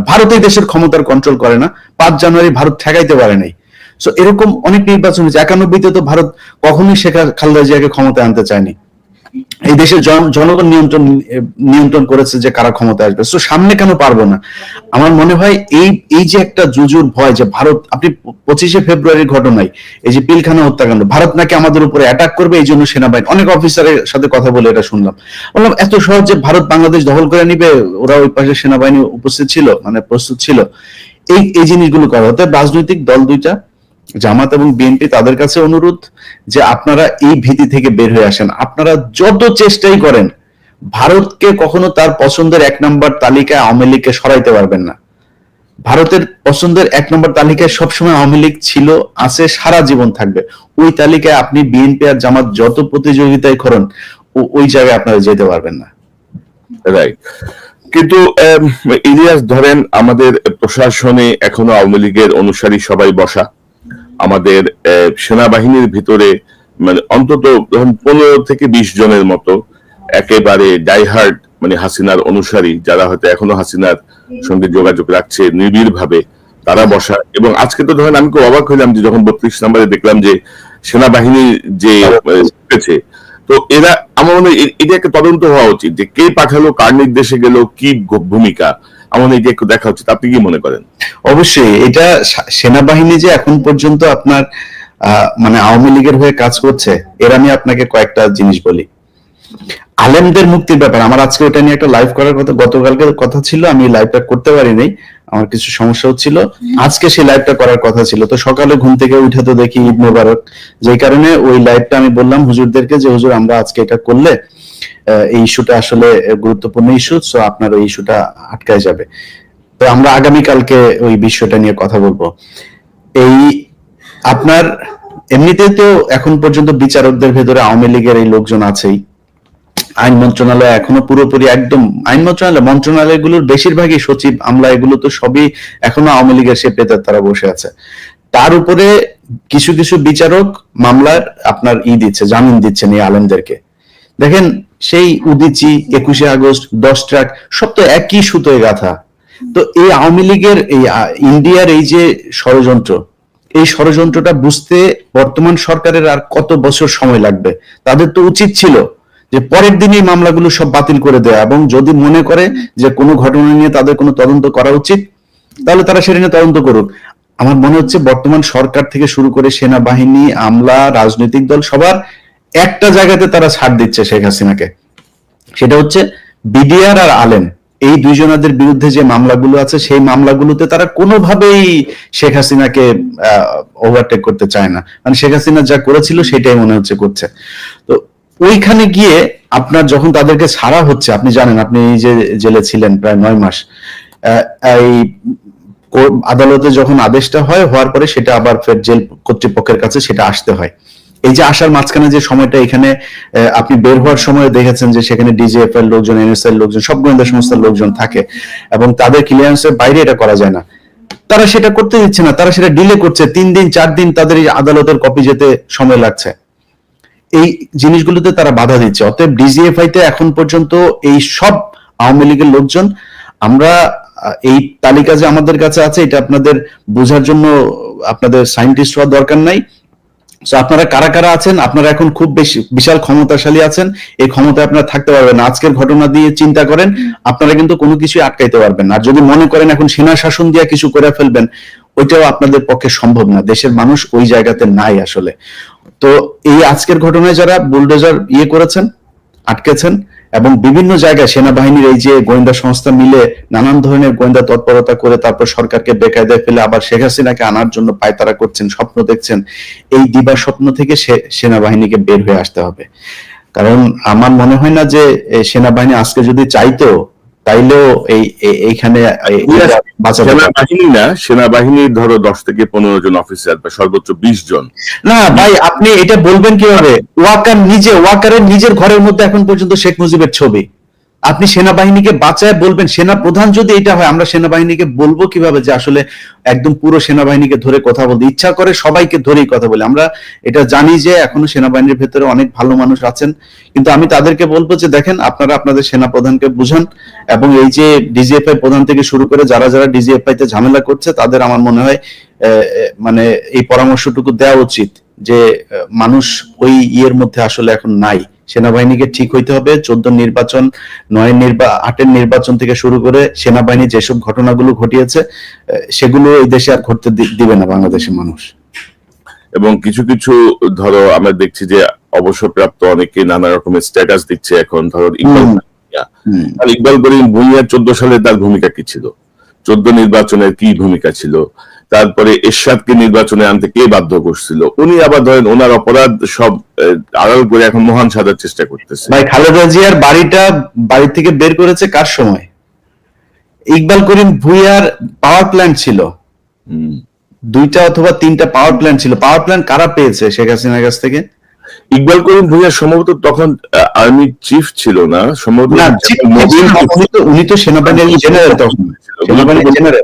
ভারত এই দেশের ক্ষমতার কন্ট্রোল করে না, 5 জানুয়ারি ভারত ঠেকাইতে পারে নাই। সো এরকম অনেক নির্বাচন হয়েছে। 91-তে তো ভারত কখনোই শেখ খালেদা জিয়াকে ক্ষমতায় আনতে চায়নি। এই দেশের জনগণ নিয়ন্ত্রণ করেছে যে কারা ক্ষমতায় আসবে। সো সামনে কেন পারবো না? আমার মনে হয় এই যে একটা জুজুর ভয় যে ভারত, আপনি 25শে ফেব্রুয়ারির ঘটনায় এই যে পিলখানা হত্যাকাণ্ড, ভারত নাকি আমাদের উপরে অ্যাটাক করবে, এই জন্য সেনাবাহিনী, অনেক অফিসারের সাথে কথা বলে এটা শুনলাম। বললাম এত সহজে ভারত বাংলাদেশ দখল করে নিবে? ওরা ওই পাশে সেনাবাহিনী উপস্থিত ছিল, মানে প্রস্তুত ছিল। এই জিনিসগুলো করা হতো। রাজনৈতিক দল দুইটা, জামাত এবং বিএনপি, তাদের কাছে অনুরোধ যে আপনারা এই ভীতি থেকে বের হয়ে আসেন। আপনারা যত চেষ্টাই করেন ভারতকে কখনো তার পছন্দের 1 নম্বর তালিকায় আওয়ামী লীগকে সরাইতে পারবেন না। ভারতের পছন্দের 1 নম্বর তালিকায় সবসময় আওয়ামী লীগ ছিল, আছে, সারা জীবন থাকবে। ওই তালিকায় আপনি বিএনপি আর জামাত যত প্রতিযোগিতায় করেন ওই জায়গায় আপনারা যেতে পারবেন না। রাইট। কিন্তু ইলিয়াস, ধরেন আমাদের প্রশাসনে এখনো আওয়ামী লীগের অনুসারী সবাই বসা, আমাদের সেনাবাহিনীর ভিতরে মানে অন্তত ধরুন 15 থেকে 20 জনের মতো একেবারে ডাইহার্ড মানে হাসিনার অনুসারী, যারা হয়তো এখনো হাসিনার সঙ্গে যোগাযোগ রাখছে নিবিড় ভাবে, তারা বসা। এবং আজকে তো ধরেন আমি খুব অবাক হইলাম যে যখন 32 নম্বরে দেখলাম যে সেনাবাহিনী যে হয়েছে, তো এরা, আমার মনে হয় এটা একটা তদন্ত হওয়া উচিত যে কে পাঠালো, কার নির্দেশে গেল, কি ভূমিকা, আমার মনে হয় এটা একটু দেখা উচিত। আপনি কি মনে করেন? অবশ্যই এটা সেনাবাহিনী যে এখন পর্যন্ত আপনার মানে আওয়ামী লীগের হয়ে কাজ করছে, এর আমি আপনাকে কয়েকটা জিনিস বলি। আলেমদের মুক্তির ব্যাপারে আমার আজকে ওটা নিয়ে একটা লাইভ করার কথা, গতকালকে কথা ছিল, আমি লাইভটা করতে পারি নাই, আমার কিছু সমস্যা হচ্ছিল। আজকে সেই লাইভটা করার কথা ছিল, তো সকালে ঘুম থেকে উঠে তো দেখি ঈদ মোবারক, যেই কারণে ওই লাইভটা আমি বললাম হুজুরদেরকে যে হুজুর আমরা আজকে এটা করলে এই ইস্যুটা আসলে গুরুত্বপূর্ণ ইস্যু, সো আপনার ওই ইস্যুটা আটকায় যাবে। তো আমরা আগামীকালকে ওই বিষয়টা নিয়ে কথা বলবো। এই আপনার এমনিতে তো এখন পর্যন্ত বিচারকদের ভেতরে আওয়ামী লীগের এই লোকজন আছেই। আইন মন্ত্রণালয় এখনো পুরোপুরি একদম, আইন মন্ত্রণালয়গুলোর বেশিরভাগই সচিব, আমলা, এগুলো তো সবই এখনো আওয়ামী লীগের সে পেতার তারা বসে আছে। তার উপরে কিছু কিছু বিচারক মামলার আপনার দিচ্ছে, জামিন দিচ্ছেন এই আলেমদেরকে। দেখেন সেই উদিচি, 21শে আগস্ট, 10 ট্রাক, সব তো একই সুতোয় গাঁথা। তো এই আওয়ামী লীগের এই ইন্ডিয়ার এই যে ষড়যন্ত্র, এই ষড়যন্ত্রটা বুঝতে বর্তমান সরকারের আর কত বছর সময় লাগবে? তাদের তো উচিত ছিল যে পরের দিনই মামলাগুলো সব বাতিল করে দেয়া, এবং যদি মনে করে যে কোনো ঘটনা নিয়ে তাদের কোনো তদন্ত করা উচিত, তাহলে তারা সেটা নিয়ে তদন্ত করুক। আমার মনে হচ্ছে বর্তমান সরকার থেকে শুরু করে সেনাবাহিনী, আমলা, রাজনৈতিক দল, সবার একটা জায়গাতে তারা ছাড় দিচ্ছে শেখ হাসিনাকে, সেটা হচ্ছে বিডিআর আর আলেম। এই দুইজনাদের বিরুদ্ধে যে মামলাগুলো আছে সেই মামলাগুলোতে তারা কোনোভাবেই শেখ হাসিনাকে ওভারটেক করতে চায় না, মানে শেখ হাসিনা যা করেছিল সেটাই মনে হচ্ছে করছে। তো ওইখানে গিয়ে আপনার যখন তাদেরকে ছাড়া হচ্ছে, আপনি জানেন, আপনি এই যে জেলে ছিলেন প্রায় 9 মাস, এই আদালতে যখন আদেশটা হওয়ার পরে সেটা আবার ফের জেল কর্তৃপক্ষের কাছে সেটা আসতে হয়। এই যে আসার মাঝখানে যে সময়টা, এখানে আপনি বের হওয়ার সময় দেখেছেন যে সেখানে ডিজিএফ এর লোকজন, এনএসআই এর লোকজন, সব গোয়েন্দা সংস্থার লোকজন থাকে, এবং তাদের ক্লিয়ারেন্সের বাইরে এটা করা যায় না। তারা সেটা করতে দিচ্ছে না, তারা সেটা ডিলে করছে, 3 দিন 4 দিন তাদের এই আদালতের কপি যেতে সময় লাগছে। এই জিনিসগুলোতে তারা বাধা দিচ্ছে। অতএব ডিজিএফআই তে এখন পর্যন্ত এই সব আওয়ামী লীগের লোকজন, আমরা এই তালিকা যে আমাদের কাছে আছে এটা আপনাদের বোঝার জন্য আপনাদের সায়েন্টিস্ট হওয়ার দরকার নাই। আপনারা কারা কারা আছেন, আপনারা এখন খুব বেশি বিশাল ক্ষমতাশালী আছেন, এই ক্ষমতায় আপনারা থাকতে পারবেন না। আজকের ঘটনা দিয়ে চিন্তা করেন, আপনারা কিন্তু কোনো কিছুই আটকাইতে পারবেন না। আর যদি মনে করেন এখন সেনা শাসন দিয়ে কিছু করে ফেলবেন, ওইটাও আপনাদের পক্ষে সম্ভব না। দেশের মানুষ ওই জায়গাতে নাই আসলে। তো এই আজকের ঘটনায় যারা বুলডোজার করেছেন, আটকেছেন, এবং বিভিন্ন জায়গায় সেনাবাহিনীর এই যে গোয়েন্দা সংস্থা মিলে নানান ধরনের গোয়েন্দা তৎপরতা করে তারপর সরকারকে বেকায়দায় ফেলে আবার শেখ হাসিনাকে আনার জন্য পায়তারা করছেন, স্বপ্ন দেখছেন, এই দিবা স্বপ্ন থেকে সেনাবাহিনীকে বের হয়ে আসতে হবে। কারণ আমার মনে হয় না যে সেনাবাহিনী আজকে যদি চাইতো তাইলেও এইখানে সেনাবাহিনী না, সেনাবাহিনীর ধরো 10 থেকে 15 জন অফিসার বা সর্বোচ্চ 20 জন। না ভাই, আপনি এটা বলবেন কিভাবে? ওয়াকারের নিজের ঘরের মধ্যে এখন পর্যন্ত শেখ মুজিবের ছবি, আপনি সেনাবাহিনীকে বাঁচায় বলবেন, সেনা প্রধান যদি এটা হয়, আমরা সেনাবাহিনীকে বলবো কিভাবে যে আসলে একদম পুরো সেনাবাহিনীকে ধরে কথা বলতে ইচ্ছা করে, সবাইকে ধরেই কথা বলি। আমরা এটা জানি যে এখনো সেনাবাহিনীর ভেতরে অনেক ভালো মানুষ আছেন, কিন্তু আমি তাদেরকে বলবো যে দেখেন, আপনারা আপনাদের সেনা প্রধানকে বুঝান, এবং এই যে ডিজিএফআই প্রধান থেকে শুরু করে যারা যারা ডিজিএফআই তে ঝামেলা করছে তাদের আমার মনে হয় মানে এই পরামর্শটুকু দেওয়া উচিত যে মানুষ ওই ইয়ের মধ্যে আসলে এখন নাই। সেনাবাহিনীকে ঠিক হইতে হবে। 14 নির্বাচন, 8-এর নির্বাচন থেকে শুরু করে সেনাবাহিনী যেসব ঘটনাগুলো ঘটিয়েছে সেগুলো এই দেশে আর ঘটতে দিবে না বাংলাদেশের মানুষ। এবং কিছু কিছু ধরো আমরা দেখছি যে অবসরপ্রাপ্ত অনেকে নানা রকমের স্ট্যাটাস দিচ্ছে এখন, ধরো ইকবাল করিম ভূঁইয়া 14 সালে তার ভূমিকা কি ছিল, 14 নির্বাচনের কি ভূমিকা ছিল, তারপরে এরশাদকে নির্বাচনে আনতে কে বাধ্য করছিল, উনি আবার ধরেন ওনার অপরাধ সব আড়াল করে এখন মহান সাজার চেষ্টা করতেছে। ভাই খালেদা জিয়ার বাড়ি থেকে বের করেছে কার সময়? ইকবাল করিম ভূঁইয়ার পাওয়ার প্ল্যান্ট ছিল, 2টা অথবা 3টা পাওয়ার প্ল্যান্ট ছিল। পাওয়ার প্ল্যান্ট কারা পেয়েছে শেখ হাসিনার কাছ থেকে? ইকবাল করিম ভূঁইয়া সম্ভবত তখন আর্মি চিফ ছিল না, সম্ভবত উনি তো সেনাবাহিনীর জেনারেল, তখন সেনাবাহিনীর জেনারেল,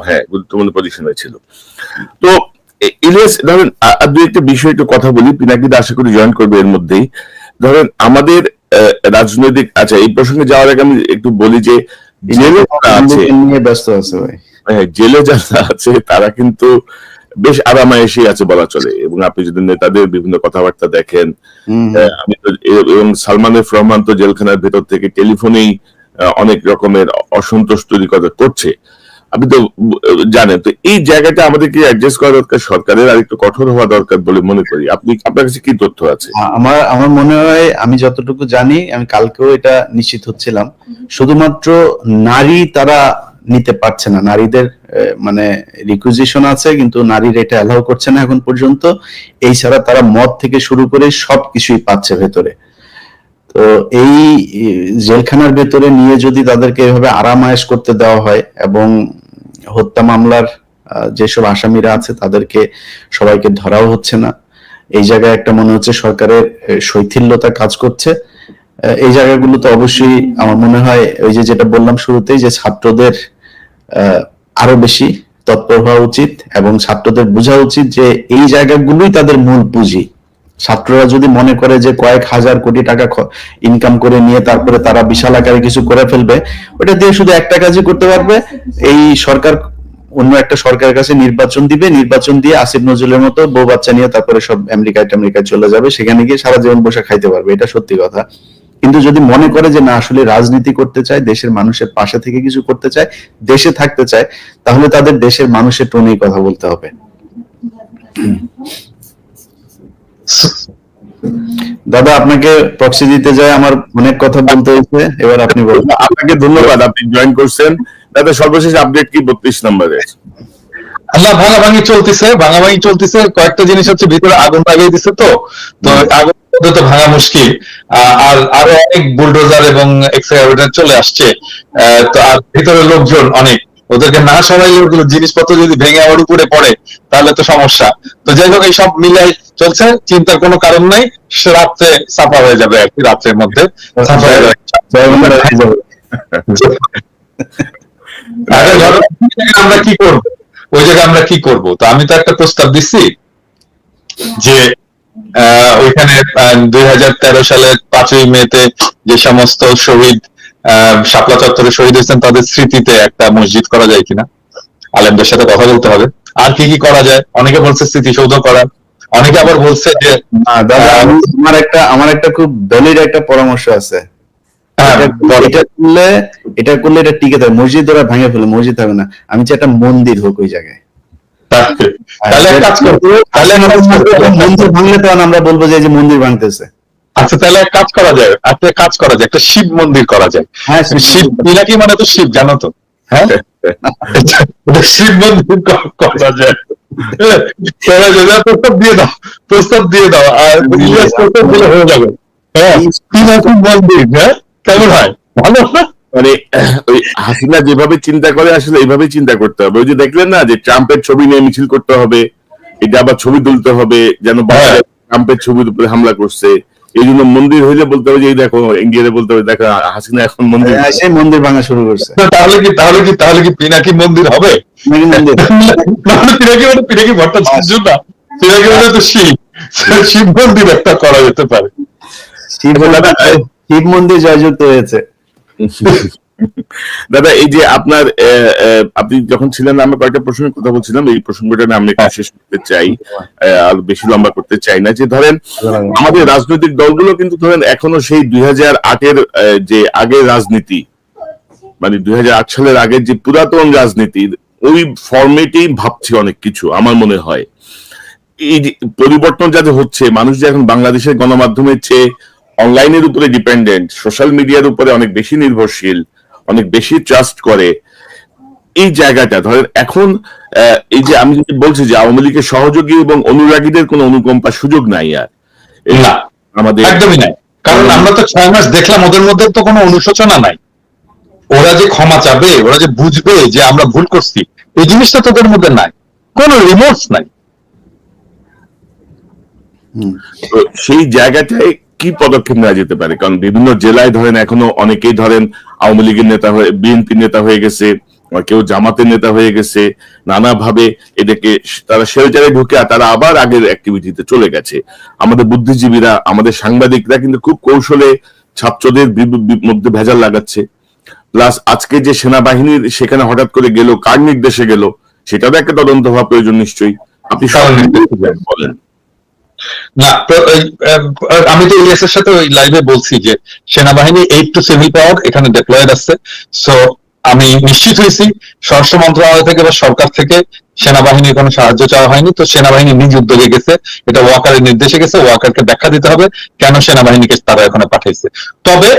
হ্যাঁ গুরুত্বপূর্ণ পজিশনে ছিল। তো ইলিয়াস ধরেন দু একটা বিষয় একটু কথা বলি, পিনাকিদা আশা করি জয়েন করবে এর মধ্যেই। ধরেন আমাদের রাজনৈতিক, আচ্ছা এই প্রসঙ্গে যাওয়ার আগে আমি একটু বলি যে জেলে ব্যস্ত আছে ভাই, জেলে যারা আছে তারা কিন্তু বেশ আরামায়েশই আছে বলা চলে, এবং আপনি যদি নেতাদের বিভিন্ন কথাবার্তা দেখেন, আমি তো এবং সালমান এফ রহমান তো জেলখানার ভেতর থেকে টেলিফোনেই অনেক রকমের অসন্তোষ তৈরি করছে, আপনি তো জানেন। তো এই জায়গাটা আমাদেরকে অ্যাডজাস্ট করা দরকার, সরকারের আর একটু কঠোর হওয়া দরকার বলে মনে করি। আপনার কাছে কি তথ্য আছে? আমার মনে হয়, আমি যতটুকু জানি, আমি কালকেও এটা নিশ্চিত হচ্ছিলাম, শুধুমাত্র নারী তারা নিতে পারছে না, নারীদের মানে রিকুইজিশন আছে কিন্তু নারীর এটা অ্যালাউ করছে না এখন পর্যন্ত। এই ছাড়া তারা মদ থেকে শুরু করে সবকিছুই পাচ্ছে ভেতরে। তো এই জেলখানার ভেতরে নিয়ে যদি তাদেরকে এভাবে আরামায়েশ করতে দেওয়া হয়, এবং হত্যা মামলার যেসব আসামিরা আছে তাদেরকে সবাইকে ধরাও হচ্ছে না, এই জায়গায় একটা মনে হচ্ছে সরকারের শৈথিল্যতা কাজ করছে। এই জায়গাগুলো তো অবশ্যই আমার মনে হয় ওই যে যেটা বললাম শুরুতেই, যে ছাত্রদের আরো বেশি তৎপর হওয়া উচিত, এবং ছাত্রদের বোঝা উচিত যে এই জায়গাগুলোই তাদের মূল পুঁজি। ছাত্ররা যদি মনে করে যে কয়েক হাজার কোটি টাকা ইনকাম করে নিয়ে তারপরে তারা বিশাল আকারে কিছু করে ফেলবে, ওটা দিয়ে শুধু একটা কাজই করতে পারবে, এই সরকার অন্য একটা সরকারের কাছে নির্বাচন দিবে, নির্বাচন দিয়ে আসিফ নজরুলের মতো বউ বাচ্চা নিয়ে তারপরে সব আমেরিকায় চলে যাবে, সেখানে গিয়ে সারা জীবন বসে খাইতে পারবে। এটা সত্যি কথা। কিন্তু যদি মনে করে যে না, আসলে রাজনীতি করতে চায়, দেশের মানুষের পাশে থেকে কিছু করতে চায়, দেশে থাকতে চায়, তাহলে তাদের দেশের মানুষের টোনেই কথা বলতে হবে। দাদা আপনাকে প্রক্সি দিতে যায় আমার অনেক কথা বলতে হয়েছে, এবার আপনি বলুন। আপনাকে ধন্যবাদ, আপনি জয়েন করছেন। দাদা সর্বশেষ আপডেট কি 32 নম্বরে? আল্লাহ ভাঙাভাঙি চলতেছে, কয়েকটা জিনিস হচ্ছে, ভিতরে আগুন লাগিয়ে দিচ্ছে, তো আগুন তো ভাঙা মুশকিল। আর আরো অনেক বুলডোজার এবং এক্সকাভেটর চলে আসছে, তো আর ভিতরে লোকজন অনেক, ওদেরকে না সরাইলে ওগুলো জিনিসপত্র যদি ভেঙে আমার উপরে পড়ে তাহলে তো সমস্যা। তো যাই হোক, এই সব মিলাই চলছে, চিন্তার কোনো কারণ নাই, রাত্রে সাফা হয়ে যাবে আর কি, রাত্রের মধ্যে সাফা হয়ে যাবে। আমরা কি করবো ওই জায়গায়, আমরা কি করব? তো আমি তো একটা প্রস্তাব দিচ্ছি যে ওইখানে 2013 সালের 5ই মেতে যে সমস্ত শহীদ শাপলা চত্বরে শহীদ হয়েছেন তাদের স্মৃতিতে একটা মসজিদ করা যায় কিনা, আলেমদের সাথে কথা বলতে হবে। আর কি কি করা যায়? অনেকে বলছে স্মৃতিসৌধ করা, অনেকে আবার বলছে যে আমার একটা খুব দলিল একটা পরামর্শ আছে, এটা করলে এটা টিকে থাকে। মসজিদ ওরা ভেঙে ফেলে, মসজিদ হবে না, আমি চাই একটা মন্দির হোক ওই জায়গায়। মন্দির ভাঙলে তো আমরা বলবো যে মন্দির ভাঙতেছে। আচ্ছা, তাহলে এক কাজ করা যায়, একটা শিব মন্দির করা যায়। হ্যাঁ, শিব পিনাকি মানে তো শিব, জানো তো? হ্যাঁ, শিব মন্দির করা যায়। প্রস্তাব দিয়ে দাও আর প্রস্তাব দিলে হয়ে যাবে। হ্যাঁ, পিনাকি মন্দির, হ্যাঁ কেমন হয়? ভালো না? মানে ওই হাসিনা যেভাবে চিন্তা করে আসলে এইভাবে চিন্তা করতে হবে। ওই যে দেখলেন না যে ট্রাম্পের ছবি নিয়ে মিছিল করতে হবে, এটা আবার ছবি তুলতে হবে যেন ট্রাম্পের ছবির উপরে হামলা করছে, এই জন্য মন্দির হইলে বলতে হবে যে এই দেখো, ইন্ডিয়াতে বলতে হবে দেখো হাসিনা এখন মন্দির। সে মন্দির ভাঙা শুরু করছে। তাহলে কি পিনাকি মন্দির হবে? নাকি মন্দির পিনাকি ভট্টাচার্য না, পিনাকি মানে তো শিব মন্দির একটা করা যেতে পারে। শিব মন্দির জয়যুক্ত হয়েছে। দাদা এই যে আপনার আপনি যখন ছিলেন আমরা কয়েকটা প্রসঙ্গের কথা বলছিলাম, এই প্রসঙ্গটা আমি একটু শেষ করতে চাই, আর বেশি লম্বা করতে চাই না। যে ধরেন আমাদের রাজনৈতিক দলগুলো কিন্তু ধরেন এখনো সেই 2008-এর যে আগের রাজনীতি, মানে 2008 সালের আগের যে পুরাতন রাজনীতির ওই ফরম্যাটেই ভাবছে অনেক কিছু আমার মনে হয়। এই যে পরিবর্তন যাতে হচ্ছে, মানুষ যে এখন বাংলাদেশের গণমাধ্যমের চেয়ে অনলাইনের উপরে ডিপেন্ডেন্ট, সোশ্যাল মিডিয়ার উপরে অনেক বেশি নির্ভরশীল, অনেক বেশি ট্রাস্ট করে, এই জায়গাটা ধরেন এখন এই যে আমি যদি বলছি যে আওয়ামী লীগের সহযোগী এবং অনুরাগীদের কোনো অনুকম্পার সুযোগ নাই আর না, আমাদের একদমই নাই। কারণ আমরা তো 6 মাস দেখলাম ওদের মধ্যে তো কোনো অনুশোচনা নাই। ওরা যে ক্ষমা চাবে, ওরা যে বুঝবে যে আমরা ভুল করছি, এই জিনিসটা তোদের মধ্যে নাই, কোনো রিমোর্স নাই। তো সেই জায়গাটায় কি পদক্ষেপ নেওয়া যেতে পারে? কারণ বিভিন্ন জেলায় ধরেন এখনো অনেকেই ধরেন আওয়ামী লীগের নেতা হয়ে, বিএনপির নেতা হয়ে গেছে, কেউ জামাতের নেতা হয়ে গেছে, নানাভাবে এটাকে তারা শেল্টারে ঢুকে তারা আবার আগের অ্যাক্টিভিটিতে চলে গেছে। আমাদের বুদ্ধিজীবীরা, আমাদের সাংবাদিকরা কিন্তু খুব কৌশলে ছাত্রদের মধ্যে ভেজাল লাগাচ্ছে। প্লাস আজকে যে সেনাবাহিনীর সেখানে হঠাৎ করে গেল, কার নির্দেশে গেল, সেটারও একটা তদন্ত হওয়া প্রয়োজন নিশ্চয়ই। আপনি বলেন। না, আমি তো ইলিয়াসের সাথে ওই লাইভে বলছি যে সেনাবাহিনী 8 টু সিভিল পাওয়ার এখানে ডিপ্লয়েড আছে। সো আমি নিশ্চিত হয়েছি স্বরাষ্ট্র মন্ত্রণালয় থেকে বা সরকার থেকে সেনাবাহিনীর কোনো সাহায্য চাওয়া হয়নি। তো সেনাবাহিনী নিজ উদ্যোগে গেছে, এটা ওয়াকারের নির্দেশে গেছে, ওয়াকারকে ব্যাখ্যা দিতে হবে কেন সেনাবাহিনীকে তারা এখানে পাঠিয়েছে। তবে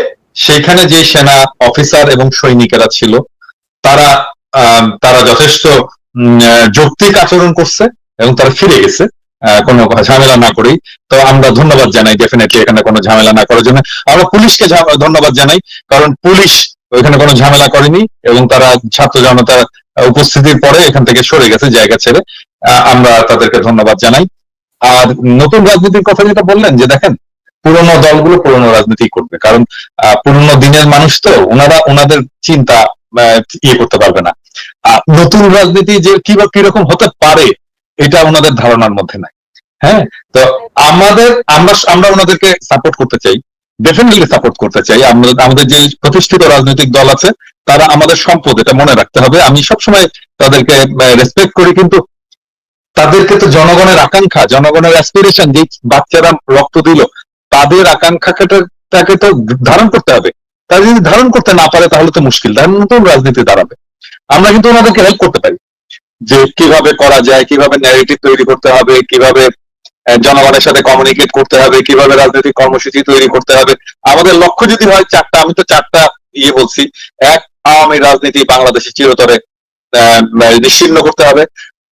সেখানে যে সেনা অফিসার এবং সৈনিকেরা ছিল তারা তারা যথেষ্ট যৌক্তিক আচরণ করছে এবং তারা ফিরে গেছে কোনো ঝামেলা না করেই। তো আমরা ধন্যবাদ জানাই ডেফিনেটলি এখানে কোনো ঝামেলা না করার জন্য। আমরা পুলিশকে ধন্যবাদ জানাই, কারণ পুলিশ ওইখানে কোনো ঝামেলা করেনি এবং তারা ছাত্র জনতা উপস্থিতির পরে এখান থেকে সরে গেছে জায়গা ছেড়ে। আমরা তাদেরকে ধন্যবাদ জানাই। আর নতুন রাজনীতির কথা যেটা বললেন, যে দেখেন পুরোনো দলগুলো পুরোনো রাজনীতি করবে, কারণ পুরোনো দিনের মানুষ তো ওনারা ওনাদের চিন্তা ইয়ে করতে পারবে না। নতুন রাজনীতি যে কিরকম হতে পারে এটা ওনাদের ধারণার মধ্যে নাই। হ্যাঁ, তো আমরা ওনাদেরকে সাপোর্ট করতে চাই, ডেফিনেটলি সাপোর্ট করতে চাই। আমাদের যে প্রতিষ্ঠিত রাজনৈতিক দল আছে তারা আমাদের সম্পদ, এটা মনে রাখতে হবে। আমি সবসময় তাদেরকে রেসপেক্ট করি, কিন্তু তাদেরকে তো জনগণের আকাঙ্ক্ষা, জনগণের অ্যাসপিরেশন, যে বাচ্চারা রক্ত দিল তাদের আকাঙ্ক্ষাটাকে তো ধারণ করতে হবে। তারা যদি ধারণ করতে না পারে তাহলে তো মুশকিল, তাহলে নতুন রাজনীতি দাঁড়াবে। আমরা কিন্তু ওনাদেরকে হেল্প করতে পারি যে কিভাবে করা যায়, কিভাবে ন্যারেটিভ তৈরি করতে হবে, কিভাবে জনগণের সাথে কমিউনিকেট করতে হবে, কিভাবে রাজনৈতিক কর্মসূচি তৈরি করতে হবে। আমাদের লক্ষ্য যদি হয় 4টা, আমি তো 4টা বলছি। এক, আওয়ামী রাজনীতি বাংলাদেশে চিরতরে নিশ্চিহ্ন করতে হবে।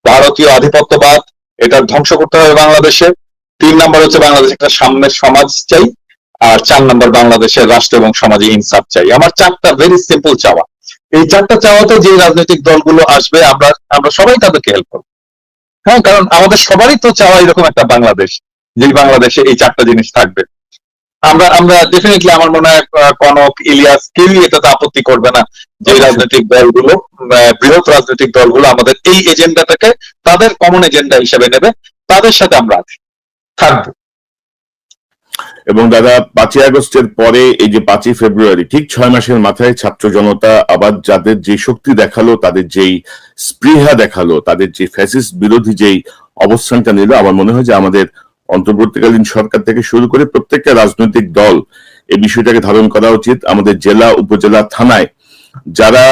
ভারতীয় আধিপত্যবাদ এটা ধ্বংস করতে হবে বাংলাদেশে। 3 নাম্বার হচ্ছে বাংলাদেশে একটা সাম্যের সমাজ চাই। আর 4 নাম্বার বাংলাদেশের রাষ্ট্র এবং সমাজে ইনসাফ চাই। আমার 4টা ভেরি সিম্পল চাওয়া। এই 4টা চাওয়াতে যে রাজনৈতিক দলগুলো আসবে আমরা সবাই তাদেরকে হেল্প করবো। হ্যাঁ, কারণ আমাদের সবারই তো চাওয়া এরকম একটা বাংলাদেশ, যে বাংলাদেশে এই 4টা জিনিস থাকবে। আমরা ডেফিনেটলি, আমার মনে হয় কনক, ইলিয়াস কেউই এটাতে আপত্তি করবে না যে রাজনৈতিক দলগুলো, বৃহৎ রাজনৈতিক দলগুলো আমাদের এই এজেন্ডাটাকে তাদের কমন এজেন্ডা হিসেবে নেবে, তাদের সাথে আমরা থাকবো। এবং দাদা 5ই আগস্টের পরে এই যে 5ই ফেব্রুয়ারি, ঠিক 6 মাসের মাথায় ছাত্র জনতা আবার যাদের যে শক্তি দেখালো, তাদের যেই স্পৃহা দেখালো, তাদের যে ফ্যাসিস্ট বিরোধী যেই অবস্থানটা নিল, আমার মনে হয় যে আমাদের অন্তর্বর্তীকালীন সরকার থেকে শুরু করে প্রত্যেকটা রাজনৈতিক দল এই বিষয়টাকে ধারণ করা উচিত। আমাদের জেলা, উপজেলা, থানায় যারা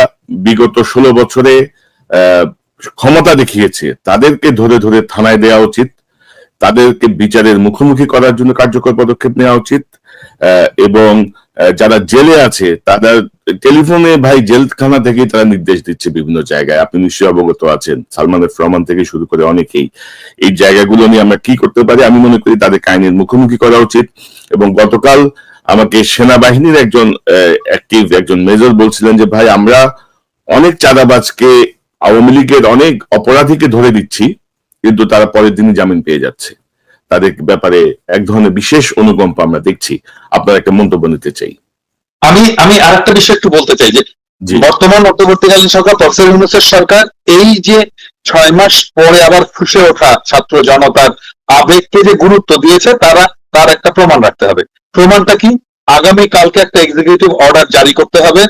বিগত 16 বছরে ক্ষমতা দেখিয়েছে তাদেরকে ধরে ধরে থানায় দেওয়া উচিত, তাদেরকে বিচারের মুখোমুখি করার জন্য কার্যকর পদক্ষেপ নেওয়া উচিত। এবং যারা জেলে আছে তারা টেলিফোনে, ভাই জেলখানা থেকে তারা নির্দেশ দিচ্ছে বিভিন্ন জায়গায়, আপনি নিশ্চয়ই অবগত আছেন, সালমান এফ রহমান থেকে শুরু করে অনেকেই। এই জায়গাগুলো নিয়ে আমরা কি করতে পারি? আমি মনে করি তাদের আইনের মুখোমুখি করা উচিত। এবং গতকাল আমাকে সেনাবাহিনীর একজন মেজর বলছিলেন যে ভাই আমরা অনেক চাঁদাবাজকে, আওয়ামী লীগের অনেক অপরাধীকে ধরে দিচ্ছি, কিন্তু তারা পরের দিনই জামিন পেয়ে যাচ্ছে। তাদের ব্যাপারে এক ধরনের বিশেষ অনুকম্পা আমরা দেখছি। আপনার একটা মন্তব্য নিতে চাই। আমি আরেকটা বিষয় একটু বলতে চাই যে জি। বর্তমান অন্তর্বর্তীকালীন সরকার, প্রফেসর ইউনূসের সরকার, এই যে 6 মাস পরে আবার ফুঁসে ওঠা ছাত্র জনতার আবেগকে যে গুরুত্ব দিয়েছে, তার একটা প্রমাণ রাখতে হবে। প্রমাণটা কি? আগামী কালকে একটা এক্সিকিউটিভ অর্ডার জারি করতে হবে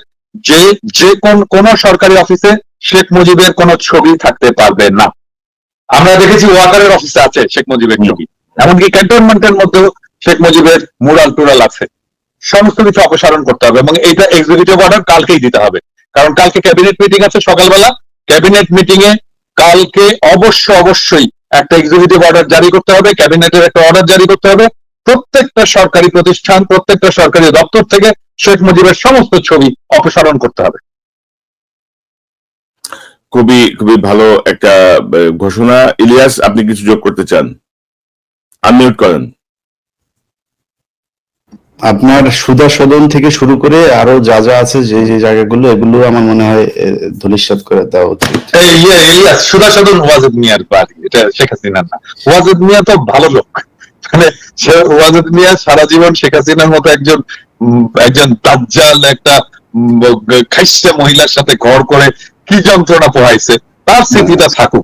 যে কোন সরকারি অফিসে শেখ মুজিবের কোন ছবি থাকতে পারবে না। আমরা দেখেছি ওয়াকারের অফিসে আছে শেখ মুজিবের ছবি, এমনকি ক্যান্টনমেন্টের মধ্যেও শেখ মুজিবের মুরাল টুরাল আছে। সমস্ত কিছু অপসারণ করতে হবে এবং এটা এক্সিকিউটিভ অর্ডার কালকেই দিতে হবে, কারণ কালকে ক্যাবিনেট মিটিং আছে সকালবেলা। ক্যাবিনেট মিটিং এ কালকে অবশ্যই একটা এক্সিকিউটিভ অর্ডার জারি করতে হবে, ক্যাবিনেটের একটা অর্ডার জারি করতে হবে। প্রত্যেকটা সরকারি প্রতিষ্ঠান, প্রত্যেকটা সরকারি দপ্তর থেকে শেখ মুজিবের সমস্ত ছবি অপসারণ করতে হবে। খুবই খুবই ভালো একটা ঘোষণা। ইলিয়াস, আপনি কিছু যোগ করতে চান? আনমিউট করেন। আপনার সুধা সদন থেকে শুরু করে আরো যা যা আছে, যে যে জায়গাগুলো, এগুলো আমার মনে হয় ধূলিসাৎ করে দেওয়া উচিত। ইলিয়াস, সুধা সদন ওয়াজেদ মিয়ার বাড়ি, এটা শেখ হাসিনার না। ওয়াজেদ মিয়া তো ভালো লোক, মানে ওয়াজেদ মিয়া সারা জীবন শেখ হাসিনার মতো একজন দাজ্জাল, একটা খাইস্টা মহিলার সাথে ঘর করে কি যন্ত্রণা পোহাইছে, তার স্মৃতিটা থাকুক।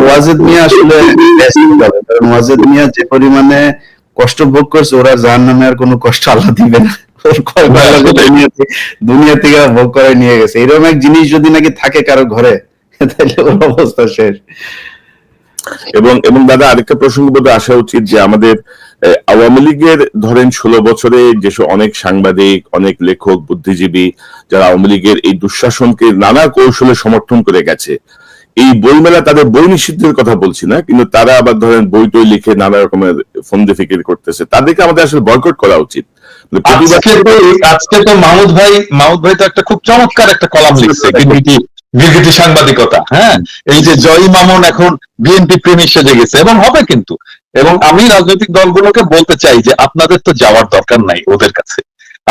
ওয়াজেদ মিয়া আসলে কারণ ওয়াজেদ মিয়া যে পরিমাণে কষ্ট ভোগ করছে, ওরা জাহান্নামে আর কোনো কষ্ট আল্লাহ দিবে না। দুনিয়া থেকে ভোগ করে নিয়ে গেছে। এরকম এক জিনিস যদি নাকি থাকে কারো ঘরে, তাহলে ওর অবস্থা শেষ। এবং দাদা, আরেকটা প্রসঙ্গ বোধহয় আসা উচিত যে আমাদের আওয়ামী লীগের ধরেন 16 বছরে যেসব অনেক সাংবাদিক, অনেক লেখক, বুদ্ধিজীবী যারা আওয়ামী লীগের এই দুঃশাসনকে নানা কৌশলে সমর্থন করে গেছে, এই বইমেলা, তাদের বই নিষিদ্ধের কথা বলছি না, কিন্তু তারা আবার ধরেন বই টই লিখে নানা রকমের ফন্দি ফিকির করতেছে, তাদেরকে আমাদের আসলে বয়কট করা উচিত। আজকে তো মাহমুদ ভাই তো একটা খুব চমৎকার একটা কলাম লিখছে, গিরগিটি সাংবাদিকতা। হ্যাঁ, এই যে জয় মামুন এখন বিএনপি প্রেমী সেজে গেছে, এবং হবে কিন্তু। এবং আমি রাজনৈতিক দলগুলোকে বলতে চাই যে আপনাদের তো যাওয়ার দরকার নাই ওদের কাছে।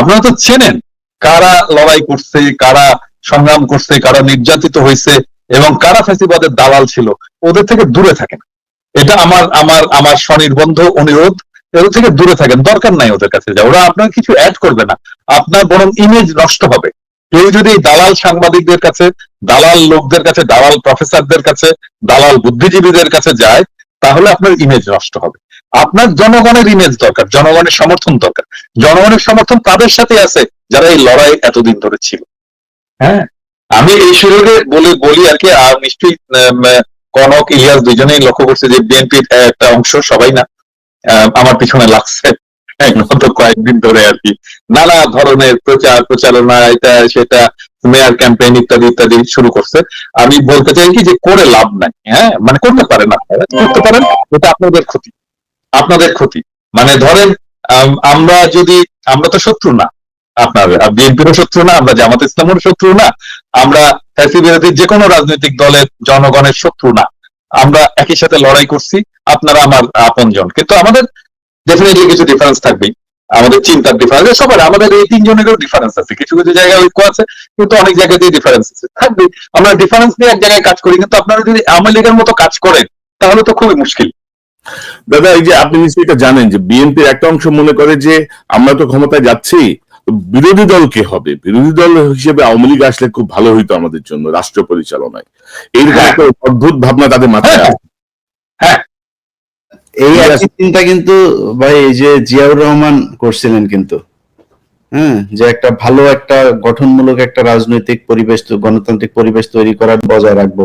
আপনারা তো চেনেন কারা লড়াই করছে, কারা সংগ্রাম করছে, কারা নির্যাতিত হয়েছে এবং কারা ফ্যাসিবাদের দালাল ছিল। ওদের থেকে দূরে থাকেন, এটা আমার স্বনির্বন্ধ অনুরোধ। ওদের থেকে দূরে থাকেন, দরকার নাই ওদের কাছে যাওয়া। ওরা আপনার কিছু অ্যাড করবে না, আপনার বরং ইমেজ নষ্ট হবে। কেউ যদি দালাল সাংবাদিকদের কাছে, দালাল লোকদের কাছে, দালাল প্রফেসরদের কাছে, দালাল বুদ্ধিজীবীদের কাছে যায়, তাহলে আপনার ইমেজ নষ্ট হবে। আপনার জনগণের ইমেজ দরকার, জনগণের সমর্থন দরকার। জনগণের সমর্থন তাদের সাথে আছে যারা এই লড়াই এতদিন ধরে ছিল। হ্যাঁ, আমি এই সুযোগে বলি আর কি। আর নিশ্চয়ই কনক, ইলিয়াস দুজনেই লক্ষ্য করছে যে বিএনপির একটা অংশ, সবাই না, আমার পিছনে লাগছে গত কয়েকদিন ধরে আর কি, নানা ধরনের প্রচারণা, এটা সেটা, মেয়ার ক্যাম্পেইন ইত্যাদি ইত্যাদি শুরু করছে। আমি বলতে চাই কি যে করে লাভ নাই। হ্যাঁ, মানে করতে পারেন, আপনারা করতে পারেন, এটা আপনাদের ক্ষতি। মানে ধরেন আমরা তো শত্রু না, আপনার বিএনপিরও শত্রু না, আমরা জামাত ইসলামের শত্রু না, আমরা ফ্যাসি বিরোধী যে কোনো রাজনৈতিক দলের জনগণের শত্রু না। আমরা একই সাথে লড়াই করছি, আপনারা আমার আপনজন। কিন্তু আমাদের ডেফিনেটলি কিছু ডিফারেন্স থাকবেই, আমাদের চিন্তার ডিফারেন্স, সবার আমাদের এই তিনজনেরও ডিফারেন্স আছে। কিছু কিছু জায়গায় ঐক্য আছে, কিন্তু অনেক জায়গাতেই ডিফারেন্স আছে, থাকবে। আমরা ডিফারেন্স নিয়ে এক জায়গায় কাজ করি, কিন্তু আপনারা যদি আওয়ামী লীগের মতো কাজ করেন তাহলে তো খুবই মুশকিল। দাদা, এই যে আপনি নিশ্চয়ই এটা জানেন যে বিএনপির একটা অংশ মনে করে যে আমরা তো ক্ষমতায় যাচ্ছি, বিরোধী দল কে হবে, বিরোধী দল হিসেবে আওয়ামী লীগ আসলে খুব ভালো হইতো আমাদের জন্য রাষ্ট্র পরিচালনায়। এইরকম একটা অদ্ভুত ভাবনা তাদের মাথায় আছে। হ্যাঁ, এই একই চিন্তা কিন্তু ভাই এই যে জিয়াউর রহমান করছিলেন কিন্তু। হ্যাঁ, যে একটা ভালো একটা গঠনমূলক একটা রাজনৈতিক পরিবেশ, গণতান্ত্রিক পরিবেশ তৈরি করার, বজায় রাখবো।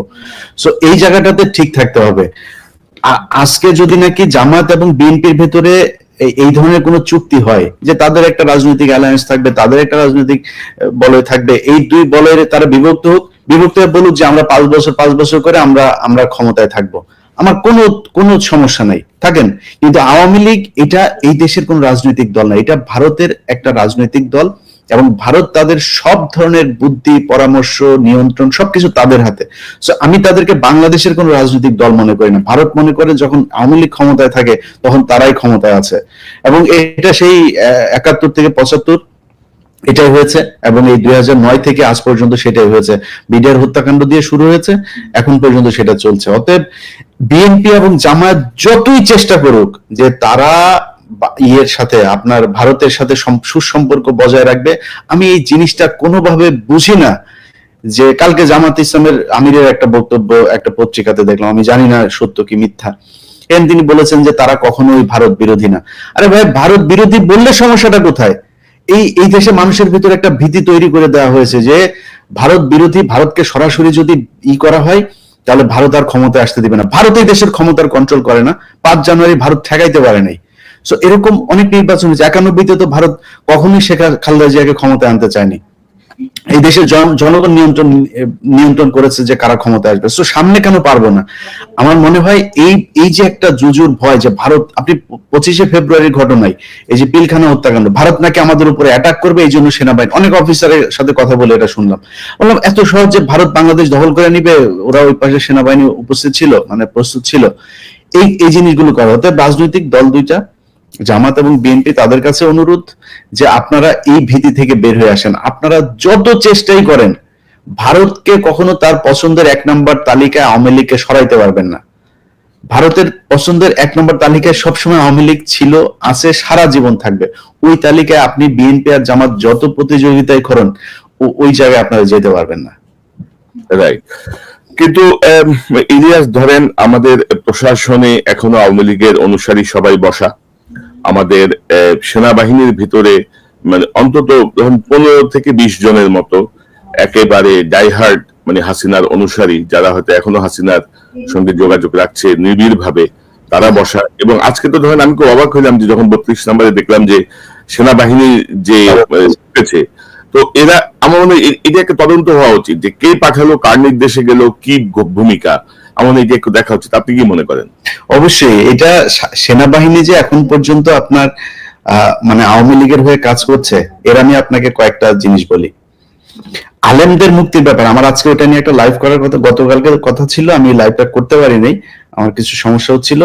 সো এই জায়গাটাতে ঠিক থাকতে হবে। আজকে যদি নাকি জামাত এবং বিএনপির ভেতরে এই ধরনের কোন চুক্তি হয় যে তাদের একটা রাজনৈতিক অ্যালায়েন্স থাকবে, তাদের একটা রাজনৈতিক বলয় থাকবে, এই দুই বলয়ের তারা বিভক্ত হয়ে বলুক যে আমরা 5 বছর করে আমরা ক্ষমতায় থাকবো, আমার কোনো সমস্যা নাই, থাকেন। কিন্তু আওয়ামী লীগ এটা এই দেশের কোন রাজনৈতিক দল না, এটা ভারতের একটা রাজনৈতিক দল, এবং ভারত তাদের সব ধরনের বুদ্ধি, পরামর্শ, নিয়ন্ত্রণ সবকিছু তাদের হাতে। সো আমি তাদেরকে বাংলাদেশের কোন রাজনৈতিক দল মনে করি না। ভারত মনে করে যখন আওয়ামী লীগ ক্ষমতায় থাকে তখন তারাই ক্ষমতায় আছে, এবং এটা সেই 71 থেকে 75 এটাই হয়েছে, এবং এই 2009 থেকে আজ পর্যন্ত সেটাই হয়েছে। বিডিআর হত্যাকাণ্ড দিয়ে শুরু হয়েছে, এখন পর্যন্ত সেটা চলছে। অতএব বিএনপি এবং জামায়াত যতই চেষ্টা করুক যে তারা ইয়ের সাথে, আপনার ভারতের সাথে সুসম্পর্ক বজায় রাখবে, আমি এই জিনিসটা কোনোভাবে বুঝি না। যে কালকে জামাত ইসলামের আমিরের একটা বক্তব্য একটা পত্রিকাতে দেখলাম, আমি জানি না সত্য কি মিথ্যা, তিনি বলেছেন যে তারা কখনোই ভারত বিরোধী না। আরে ভাই, ভারত বিরোধী বললে সমস্যাটা কোথায়? এই দেশে মানুষের ভিতরে একটা ভীতি তৈরি করে দেওয়া হয়েছে যে ভারত বিরোধী, ভারতকে সরাসরি যদি করা হয় তাহলে ভারত আর ক্ষমতায় আসতে দিবে না। ভারত এই দেশের ক্ষমতার কন্ট্রোল করে না। 5 জানুয়ারি ভারত ঠেকাইতে পারে নাই। সো এরকম অনেক নির্বাচন হয়েছে। 91-তে তো ভারত কখনোই শেখ খালেদা জিয়াকে ক্ষমতায় আনতে চায়নি। এই দেশের জনগণ নিয়ন্ত্রণ করেছে যে কারা ক্ষমতায় আসবে। তো সামনে কেন পারবো না? আমার মনে হয় এই যে একটা জুজুর ভয় যে ভারত, আপনি 25শে ফেব্রুয়ারির ঘটনায় এই যে পিলখানা হত্যাকাণ্ড, ভারত নাকি আমাদের উপরে অ্যাটাক করবে, এই জন্য সেনাবাহিনী, অনেক অফিসারের সাথে কথা বলে এটা শুনলাম। বললাম এত সহজে ভারত বাংলাদেশ দখল করে নিবে? ওরা ওই পাশে সেনাবাহিনী উপস্থিত ছিল, মানে প্রস্তুত ছিল। এই জিনিসগুলো করা হতে। রাজনৈতিক দল দুইটা, জামাত এবং বিএনপি, তাদের কাছে অনুরোধ যে আপনারা এই ভীতি থেকে বের হয়ে আসেন। আপনারা যত চেষ্টাই করেন ভারতকে কখনো তার পছন্দের 1 নম্বর তালিকায় আওয়ামী লীগকে সরাইতে পারবেন না। ভারতের পছন্দের 1 নম্বর তালিকায় সবসময় আওয়ামী লীগ ছিল, আছে, সারা জীবন থাকবে। ওই তালিকায় আপনি বিএনপি আর জামাত যত প্রতিযোগিতায় করেন ওই জায়গায় আপনারা যেতে পারবেন না। রাইট। কিন্তু ইলিয়াস, ধরেন আমাদের প্রশাসনে এখনো আওয়ামী লীগের অনুসারী সবাই বসা। আমাদের সেনাবাহিনীর ভিতরে মানে অন্তত ধরুন 15 থেকে 20 জনের মতো একেবারে ডাইহার্ড মানে হাসিনার অনুসারী, যারা হয়তো এখনো হাসিনার সঙ্গে যোগাযোগ রাখছে নিবিড় ভাবে, তারা বসা। এবং আজকে তো ধরেন আমি খুব অবাক হইলাম যে যখন 32 নম্বরে দেখলাম যে সেনাবাহিনী যে হয়েছে, তো এরা, আমার মনে হয় এটা একটা তদন্ত হওয়া উচিত যে কে পাঠালো, কার নির্দেশে গেল, কি ভূমিকা, আমার মনে হয় এটা একটু দেখা উচিত। আপনি কি মনে করেন? অবশ্যই এটা সেনাবাহিনী যে এখন পর্যন্ত আপনার মানে আওয়ামী লীগের হয়ে কাজ করছে, এর আমি আপনাকে কয়েকটা জিনিস বলি। আলেমদের মুক্তির ব্যাপারে আমার আজকে ওটা নিয়ে একটা লাইভ করার কথা, গতকালকে কথা ছিল, আমি লাইভটা করতে পারি নাই, আমার কিছু সমস্যা হচ্ছিল।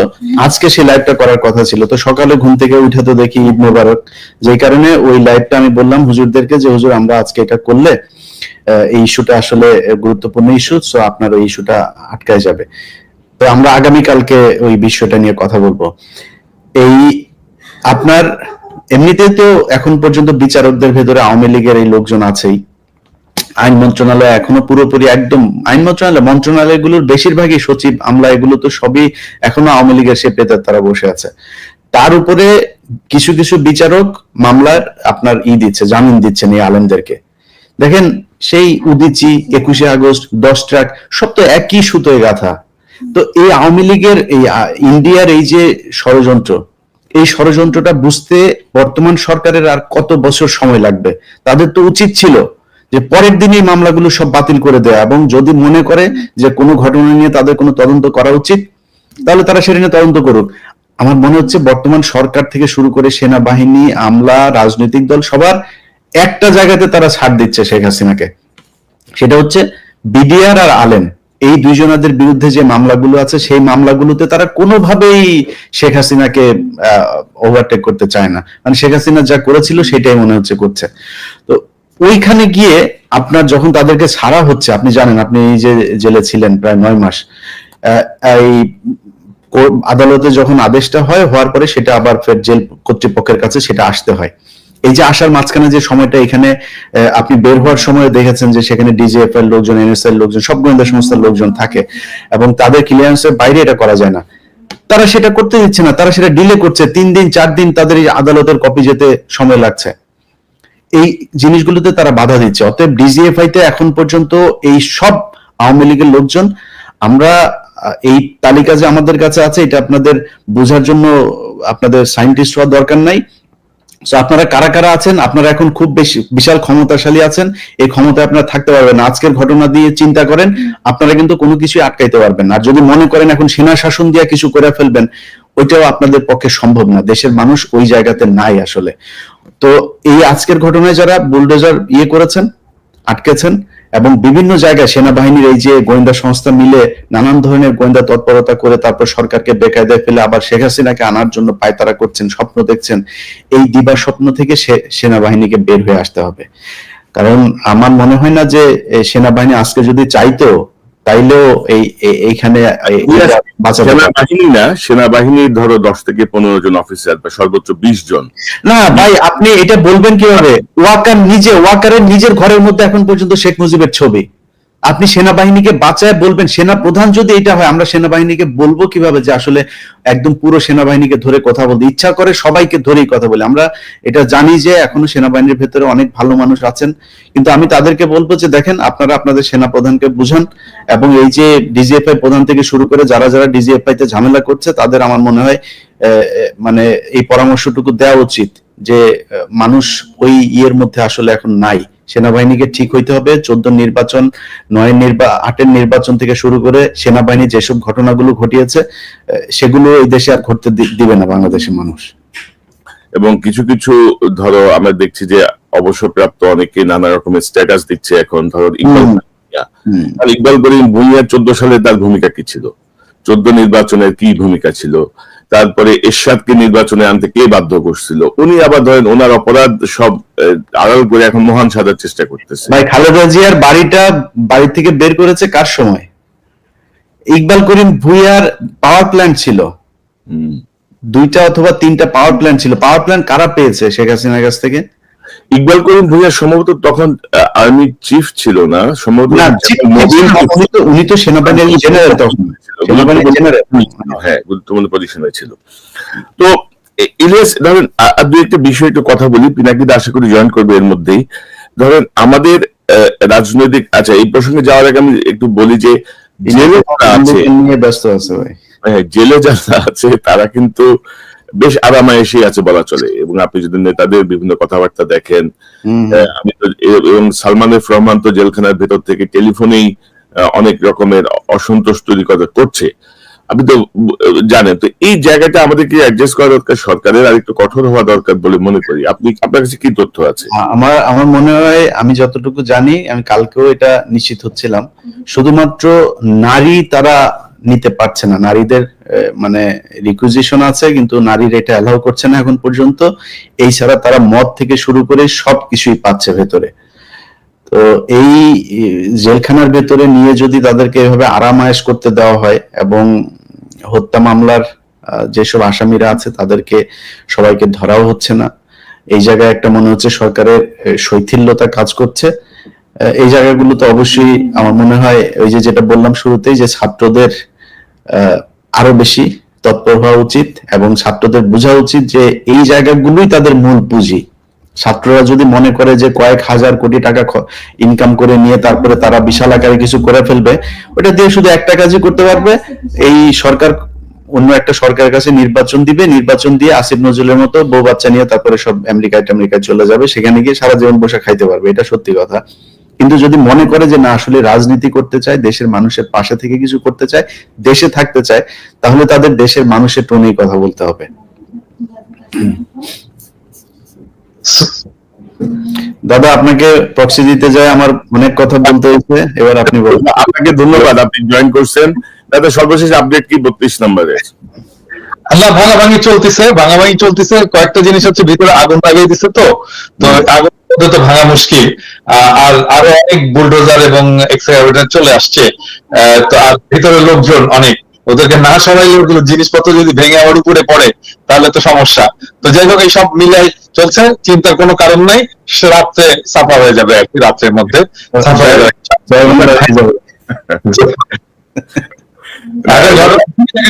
আজকে সেই লাইভটা করার কথা ছিল, তো সকালে ঘুম থেকে উঠে তো দেখি ঈদ মোবারক, যেই কারণে ওই লাইভটা আমি বললাম হুজুরদেরকে যে হুজুর আমরা আজকে এটা করলে এই ইস্যুটা আসলে গুরুত্বপূর্ণ ইস্যু, সো আপনার ওই ইস্যুটা আটকায় যাবে। তো আমরা আগামীকালকে ওই বিষয়টা নিয়ে কথা বলবো। এই আপনার এমনিতে তো এখন পর্যন্ত বিচারকদের ভেতরে আওয়ামী লীগের এই লোকজন আছেই। আইন মন্ত্রণালয় এখনো পুরোপুরি একদম, আইন মন্ত্রণালয়গুলোর বেশিরভাগই সচিব, আমলা, এগুলো তো সবই এখনো আওয়ামী লীগের সে পেতার তারা বসে আছে। তার উপরে কিছু কিছু বিচারক মামলার আপনার দিচ্ছে, জামিন দিচ্ছেন এই আলেমদেরকে। দেখেন সেই উদিচি, 21শে আগস্ট, 10 ট্রাক, সব তো একই সুতোয় গাঁথা। তো এই আওয়ামী লীগের এই ইন্ডিয়ার এই যে ষড়যন্ত্র, এই ষড়যন্ত্রটা বুঝতে বর্তমান সরকারের আর কত বছর সময় লাগবে? তাদের তো উচিত ছিল যে পরের দিনই মামলাগুলো সব বাতিল করে দেয়া, এবং যদি মনে করে যে কোনো ঘটনা নিয়ে তাদের কোনো তদন্ত করা উচিত, তাহলে তারা সেটা নিয়ে তদন্ত করুক। আমার মনে হচ্ছে বর্তমান সরকার থেকে শুরু করে সেনাবাহিনী, আমলা, রাজনৈতিক দল, সবার একটা জায়গাতে তারা ছাড় দিচ্ছে শেখ হাসিনাকে, সেটা হচ্ছে বিডিআর আর আলেম। এই দুইজনাদের বিরুদ্ধে যে মামলাগুলো আছে সেই মামলাগুলোতে তারা কোনোভাবেই শেখ হাসিনাকে ওভারটেক করতে চায় না। মানে শেখ হাসিনা যা করেছিল সেটাই মনে হচ্ছে করছে। তো ওইখানে গিয়ে আপনার যখন তাদেরকে ছাড়া হচ্ছে, আপনি জানেন, আপনি এই যে জেলে ছিলেন প্রায় 9 মাস, এই আদালতে যখন আদেশটা হওয়ার পরে সেটা আবার ফের জেল কর্তৃপক্ষের কাছে সেটা আসতে হয়। এই যে আসার মাঝখানে যে সময়টা, এখানে আপনি বের হওয়ার সময় দেখেছেন যে সেখানে ডিজিএফ এর লোকজন, এনএসএ এর লোকজন, সব গোয়েন্দা সংস্থার লোকজন থাকে, এবং তাদের ক্লিয়ারেন্সের বাইরে এটা করা যায় না। তারা সেটা করতে দিচ্ছে না, তারা সেটা ডিলে করছে। 3 দিন 4 দিন তাদের এই আদালতের কপি যেতে সময় লাগছে। এই জিনিসগুলোতে তারা বাধা দিচ্ছে। অতএব ডিজিএফআই তে এখন পর্যন্ত এই সব আওয়ামী লীগের লোকজন, আমরা এই তালিকা যে আমাদের কাছে আছে এটা আপনাদের বোঝার জন্য আপনাদের সায়েন্টিস্ট হওয়ার দরকার নাই। আপনারা কারা কারা আছেন, আপনারা এখন খুব বেশি বিশাল ক্ষমতাশালী আছেন, এই ক্ষমতায় আপনারা থাকতে পারবেন না। আজকের ঘটনা দিয়ে চিন্তা করেন, আপনারা কিন্তু কোনো কিছুই আটকাইতে পারবেন না। আর যদি মনে করেন এখন সেনা শাসন দিয়ে কিছু করে ফেলবেন, ওইটাও আপনাদের পক্ষে সম্ভব না। দেশের মানুষ ওই জায়গাতে নাই আসলে। তো এই আজকের ঘটনায় যারা বুলডোজার করেছেন, আটকেছেন, এবং বিভিন্ন জায়গায় সেনাবাহিনীর এই যে গোয়েন্দা সংস্থা মিলে নানান ধরনের গোয়েন্দা তৎপরতা করে তারপর সরকারকে বেকায়দায় ফেলে আবার শেখ হাসিনাকে আনার জন্য পায়তারা করছেন, স্বপ্ন দেখছেন, এই দিবা স্বপ্ন থেকে সেনাবাহিনীকে বের হয়ে আসতে হবে। কারণ আমার মনে হয় না যে সেনাবাহিনী আজকে যদি চাইতো তাইলেও এইখানে সেনাবাহিনী না, সেনাবাহিনীর ধরো 10 থেকে 15 জন অফিসার বা সর্বোচ্চ 20 জন। না ভাই, আপনি এটা বলবেন কিভাবে? ওয়াকারের নিজের ঘরের মধ্যে এখন পর্যন্ত শেখ মুজিবের ছবি। আপনি সেনাবাহিনীকে বাঁচায় বলবেন, সেনা প্রধান যদি এটা হয়, আমরা সেনাবাহিনীকে বলবো কিভাবে যে আসলে একদম পুরো সেনাবাহিনীকে ধরে কথা বলতে ইচ্ছা করে, সবাইকে ধরেই কথা বলে। আমরা এটা জানি যে এখনো সেনাবাহিনীর ভেতরে অনেক ভালো মানুষ আছেন, কিন্তু আমি তাদেরকে বলবো যে দেখেন, আপনারা আপনাদের সেনা প্রধানকে বুঝান, এবং এই যে ডিজিএফআই প্রধান থেকে শুরু করে যারা যারা ডিজিএফআই তে ঝামেলা করছে তাদের আমার মনে হয় মানে এই পরামর্শটুকু দেওয়া উচিত যে মানুষ ওই ইয়ের মধ্যে আসলে এখন নাই। সেনাবাহিনীকে ঠিক হইতে হবে। 14 নির্বাচন, 8-এর নির্বাচন থেকে শুরু করে সেনাবাহিনী যেসব ঘটনাগুলো ঘটিয়েছে সেগুলো এই দেশে আর ঘটতে দিবে না বাংলাদেশের মানুষ। এবং কিছু কিছু ধরো আমরা দেখছি যে অবসরপ্রাপ্ত অনেকে নানা রকমের স্ট্যাটাস দিচ্ছে এখন, ধরো ইকবাল করিম ভূঁইয়া 14 সালে তার ভূমিকা কি ছিল, 14 নির্বাচনের কি ভূমিকা ছিল, তারপরে এরশাদকে নির্বাচনে আনতে কে বাধ্য করছিল, উনি আবার ধরেন ওনার অপরাধ সব আড়াল করে এখন মহান সাজার চেষ্টা করতেছে। ভাই, খালেদা জিয়ার বাড়ি থেকে বের করেছে কার সময়? ইকবাল করিম ভূঁইয়ার পাওয়ার প্ল্যান্ট ছিল, 2টা অথবা 3টা পাওয়ার প্ল্যান্ট ছিল। পাওয়ার প্ল্যান্ট কারা পেয়েছে শেখ হাসিনার কাছ থেকে? ইকবাল করিম ভূঁইয়া সম্ভবত তখন আর্মি চিফ ছিল না, সম্ভবত উনি তো সেনাবাহিনীর জেনারেল, তখন সেনাবাহিনীর জেনারেল, হ্যাঁ, গুরুত্বপূর্ণ পজিশনে ছিল। তো ইলিয়াস, ধরেন আর দুই একটা বিষয় একটু কথা বলি, পিনাকিদা আশা করি জয়েন করবে এর মধ্যেই। ধরেন আমাদের রাজনৈতিক, আচ্ছা এই প্রসঙ্গে যাওয়ার আগে আমি একটু বলি যে জেলে ব্যস্ত আছে ভাই। হ্যাঁ, জেলে যারা আছে তারা কিন্তু বেশ আরামায়েশই আছে বলা চলে, এবং আপনি যদি নেতাদের বিভিন্ন কথাবার্তা দেখেন, আমি তো, এবং সালমান এফ রহমান তো জেলখানার ভেতর থেকে টেলিফোনেই অনেক রকমের অসন্তোষ তৈরি করছে, আপনি তো জানেন। তো এই জায়গাটা আমাদেরকে অ্যাডজাস্ট করা দরকার, সরকারের আর একটু কঠোর হওয়া দরকার বলে মনে করি। আপনার কাছে কি তথ্য আছে? আমার মনে হয়, আমি যতটুকু জানি, আমি কালকেও এটা নিশ্চিত হচ্ছিলাম, শুধুমাত্র নারী তারা নিতে পারছে না, নারীদের মানে রিকুইজিশন আছে কিন্তু নারীর এটা অ্যালাউ করছে না এখন পর্যন্ত। এই ছাড়া তারা মদ থেকে শুরু করে সবকিছুই পাচ্ছে ভেতরে। তো এই জেলখানার ভেতরে নিয়ে যদি তাদেরকে এভাবে আরামায়েশ করতে দেওয়া হয়, এবং হত্যা মামলার যেসব আসামিরা আছে তাদেরকে সবাইকে ধরাও হচ্ছে না, এই জায়গায় একটা মনে হচ্ছে সরকারের শৈথিল্যতা কাজ করছে। এই জায়গাগুলো তো অবশ্যই আমার মনে হয় ওই যে যেটা বললাম শুরুতেই, যে ছাত্রদের আরো বেশি তৎপর হওয়া উচিত, এবং ছাত্রদের বোঝা উচিত যে এই জায়গাগুলোই তাদের মূল পুঁজি। ছাত্ররা যদি মনে করে যে কয়েক হাজার কোটি টাকা ইনকাম করে নিয়ে তারপরে তারা বিশাল আকারে কিছু করে ফেলবে, ওটা দিয়ে শুধু একটা কাজই করতে পারবে, এই সরকার অন্য একটা সরকারের কাছে নির্বাচন দিবে, নির্বাচন দিয়ে আসিফ নজরুলের মতো বউ বাচ্চা নিয়ে তারপরে সব আমেরিকায় চলে যাবে, সেখানে গিয়ে সারা জীবন বসে খাইতে পারবে। এটা সত্যি কথা। কিন্তু যদি মনে করে যে না, আসলে রাজনীতি করতে চায়, দেশের মানুষের পাশে থেকে কিছু করতে চায়, দেশে থাকতে চায়, তাহলে তাদের দেশের মানুষের টোনেই কথা বলতে হবে। দাদা, আপনাকে প্রক্সি দিতে যায় আমার অনেক কথা বলতে হয়েছে, এবার আপনি বলুন। আপনাকে ধন্যবাদ, আপনি জয়েন করছেন। দাদা, সর্বশেষ আপডেট কি 32 নম্বরে? আল্লাহ, ভাঙাভাঙি চলতেছে। কয়েকটা জিনিস হচ্ছে, ভিতরে আগুন লাগিয়ে দিচ্ছে, তো আগুন তো ভাঙা মুশকিল। আর আরো অনেক বুলডোজার এবং এক্সকাভেটর চলে আসছে, তো আর ভিতরে লোকজন অনেক, ওদেরকে না সরাইলে ওগুলো জিনিসপত্র যদি ভেঙে আমার উপরে পড়ে তাহলে তো সমস্যা। তো যাই হোক, এই সব মিলাই চলছে, চিন্তার কোনো কারণ নাই। রাত্রে সাফা হয়ে যাবে আর কি, রাত্রের মধ্যে সাফা হয়ে যাবে।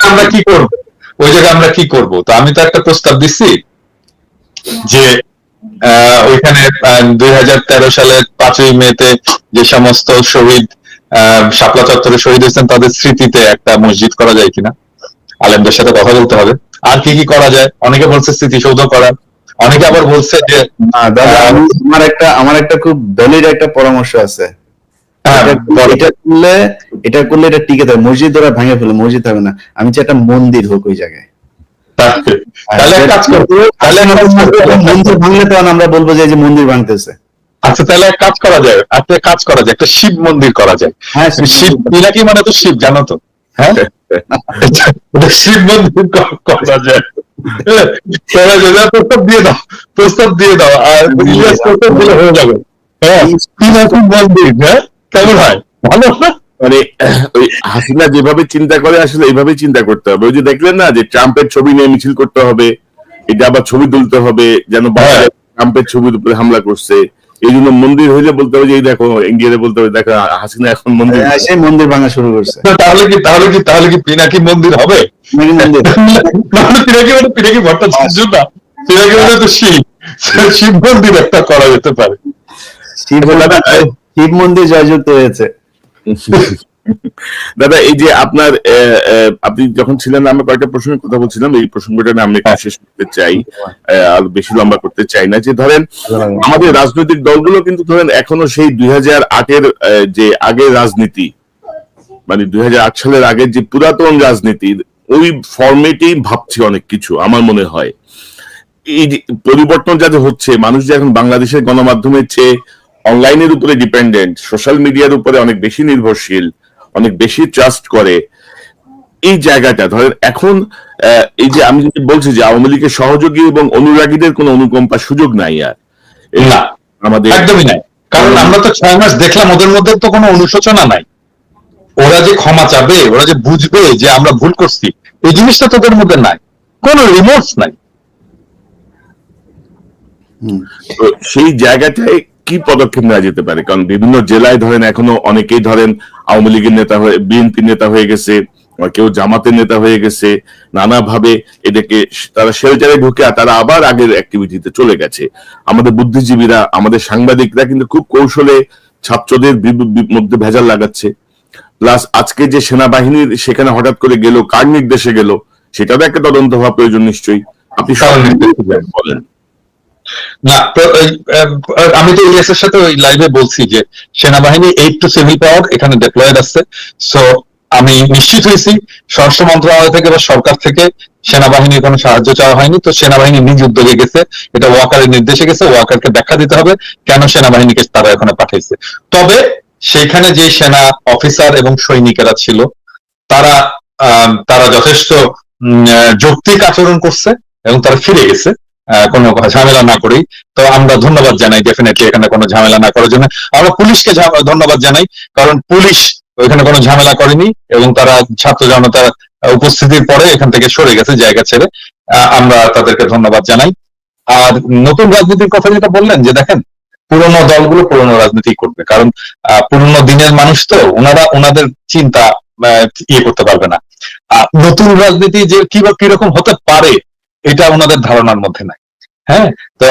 আমরা কি করবো ওই জায়গায়, আমরা কি করবো? তো আমি তো একটা প্রস্তাব দিচ্ছি যে ওইখানে 2013 সালের 5ই মেতে যে সমস্ত শহীদ শাপলা চত্বরে শহীদ হয়েছেন তাদের স্মৃতিতে একটা মসজিদ করা যায় কিনা, আলেমদের সাথে কথা বলতে হবে। আর কি কি করা যায়? অনেকে বলছে স্মৃতিসৌধ করা, অনেকে আবার বলছে যে আমার একটা খুব দলিল একটা পরামর্শ আছে, এটা করলে এটা টিকে থাকবে। মসজিদ ওরা ভেঙে ফেলে, মসজিদ হবে না, আমি চাই একটা মন্দির হোক ওই জায়গায়। মন্দির ভাঙলে তো আমরা বলবো যে মন্দির ভাঙতেছে। আচ্ছা, তাহলে এক কাজ করা যায়, একটা শিব মন্দির করা যায়। হ্যাঁ, শিব পিনাকি মানে তো শিব, জানো তো? হ্যাঁ, এটা শিব মন্দির করা যায়। করা যায়, প্রস্তাব দিয়ে দাও, আর ইলিয়াস প্রস্তাব দিলে হয়ে যাবে। হ্যাঁ, পিনাকি মন্দির, হ্যাঁ, কেমন হয়? ভালো না? মানে ওই হাসিনা যেভাবে চিন্তা করে আসলে এইভাবেই চিন্তা করতে হবে। ওই যে দেখলেন না যে ট্রাম্পের ছবি নিয়ে মিছিল করতে হবে, এটা আবার ছবি তুলতে হবে যেন ট্রাম্পের ছবির উপরে হামলা করছে। এই জন্য মন্দির হইলে বলতে হবে যে এই দেখো, ইন্ডিয়াতে বলতে হবে দেখো হাসিনা এখন মন্দির সেই মন্দির ভাঙা শুরু করছে। তাহলে কি পিনাকি মন্দির হবে? মন্দির পিনাকি ভট্টাচার্য না, পিনাকি মানে তো শিব মন্দির একটা করা যেতে পারে। শিব মন্দির জয়যুক্ত হয়েছে। দাদা, এই যে আপনার আপনি যখন ছিলেন আমরা কয়েকটা প্রসঙ্গের কথা বলছিলাম, এই প্রসঙ্গটা আমি একটু শেষ করতে চাই, আর বেশি লম্বা করতে চাই না। যে ধরেন আমাদের রাজনৈতিক দলগুলো কিন্তু ধরেন এখনো সেই 2008-এর যে আগের রাজনীতি, মানে 2008 সালের আগের যে পুরাতন রাজনীতির ওই ফরম্যাটেই ভাবছে অনেক কিছু আমার মনে হয়। এই যে পরিবর্তন যাতে হচ্ছে, মানুষ যে এখন বাংলাদেশের গণমাধ্যমের চেয়ে অনলাইনের উপরে ডিপেন্ডেন্ট, সোশ্যাল মিডিয়ার উপরে অনেক বেশি নির্ভরশীল, অনেক বেশি ট্রাস্ট করে, এই জায়গাটা ধরেন এখন এই যে আমি যদি বলছি যে আওয়ামী লীগের সহযোগী এবং অনুরাগীদের কোনো অনুকম্পার সুযোগ নাই আর না, আমাদের, একদমই নাই। কারণ আমরা তো 6 মাস দেখলাম ওদের মধ্যে তো কোনো অনুশোচনা নাই। ওরা যে ক্ষমা চাবে, ওরা যে বুঝবে যে আমরা ভুল করছি, এই জিনিসটা তোদের মধ্যে নাই, কোনো রিমোর্স নাই। তো সেই জায়গাটায় কি পদক্ষেপ নেওয়া যেতে পারে? কারণ বিভিন্ন জেলায় ধরেন এখনো অনেকেই ধরেন আওয়ামী লীগের নেতা হয়ে, বিএনপির নেতা হয়ে গেছে, কেউ জামাতের নেতা হয়ে গেছে, নানাভাবে এটাকে তারা শেল্টারে ঢুকে তারা আবার আগের অ্যাক্টিভিটিতে চলে গেছে। আমাদের বুদ্ধিজীবীরা, আমাদের সাংবাদিকরা কিন্তু খুব কৌশলে ছাত্রদের মধ্যে ভেজাল লাগাচ্ছে। প্লাস আজকে যে সেনাবাহিনীর সেখানে হঠাৎ করে গেল, কার নির্দেশে গেল, সেটারও একটা তদন্ত হওয়া প্রয়োজন নিশ্চয়ই। আপনি বলেন। না, আমি তো ইলিয়াসের সাথে ওই লাইভে বলছি যে সেনাবাহিনী 8 টু সিভিল পাওয়ার এখানে ডিপ্লয়েড আছে। সো আমি নিশ্চিত হয়েছি স্বরাষ্ট্র মন্ত্রণালয় থেকে বা সরকার থেকে সেনাবাহিনীর কোনো সাহায্য চাওয়া হয়নি। তো সেনাবাহিনী নিজ উদ্যোগে গেছে, এটা ওয়াকারের নির্দেশে গেছে, ওয়াকারকে ব্যাখ্যা দিতে হবে কেন সেনাবাহিনীকে তারা এখানে পাঠাইছে। তবে সেখানে যে সেনা অফিসার এবং সৈনিকেরা ছিল তারা তারা যথেষ্ট যৌক্তিক আচরণ করছে এবং তারা ফিরে গেছে কোনো ঝামেলা না করেই। তো আমরা ধন্যবাদ জানাই ডেফিনেটলি এখানে কোনো ঝামেলা না করার জন্য। আমরা পুলিশকে ধন্যবাদ জানাই, কারণ পুলিশ ওইখানে কোনো ঝামেলা করেনি এবং তারা ছাত্র জনতা উপস্থিতির পরে এখান থেকে সরে গেছে জায়গা ছেড়ে। আমরা তাদেরকে ধন্যবাদ জানাই। আর নতুন রাজনীতির কথা যেটা বললেন, যে দেখেন পুরোনো দলগুলো পুরোনো রাজনীতি করবে, কারণ পুরোনো দিনের মানুষ তো ওনাদের চিন্তা ইয়ে করতে পারবে না। নতুন রাজনীতি যে কিরকম হতে পারে এটা ওনাদের ধারণার মধ্যে নাই। হ্যাঁ, তো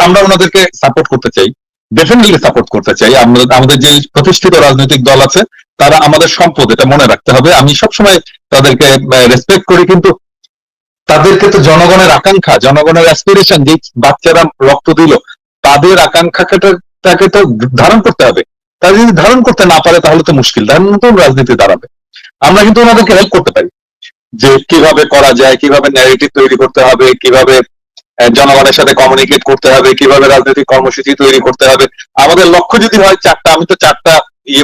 আমরা ওনাদেরকে সাপোর্ট করতে চাই, ডেফিনেটলি সাপোর্ট করতে চাই। আমাদের যে প্রতিষ্ঠিত রাজনৈতিক দল আছে তারা আমাদের সম্পদ, এটা মনে রাখতে হবে। আমি সবসময় তাদেরকে রেসপেক্ট করি, কিন্তু তাদেরকে তো জনগণের আকাঙ্ক্ষা, জনগণের অ্যাসপিরেশন, যে বাচ্চারা রক্ত দিল তাদের আকাঙ্ক্ষাটাকে তো ধারণ করতে হবে। তারা যদি ধারণ করতে না পারে তাহলে তো মুশকিল, নতুন রাজনীতি দাঁড়াবে। আমরা কিন্তু ওনাদেরকে হেল্প করতে পারি যে কিভাবে করা যায়, কিভাবে ন্যারেটিভ তৈরি করতে হবে, কিভাবে জনগণের সাথে কমিউনিকেট করতে হবে, কিভাবে রাজনৈতিক কর্মসূচি তৈরি করতে হবে। আমাদের লক্ষ্য যদি হয় 4টা, আমি তো 4টা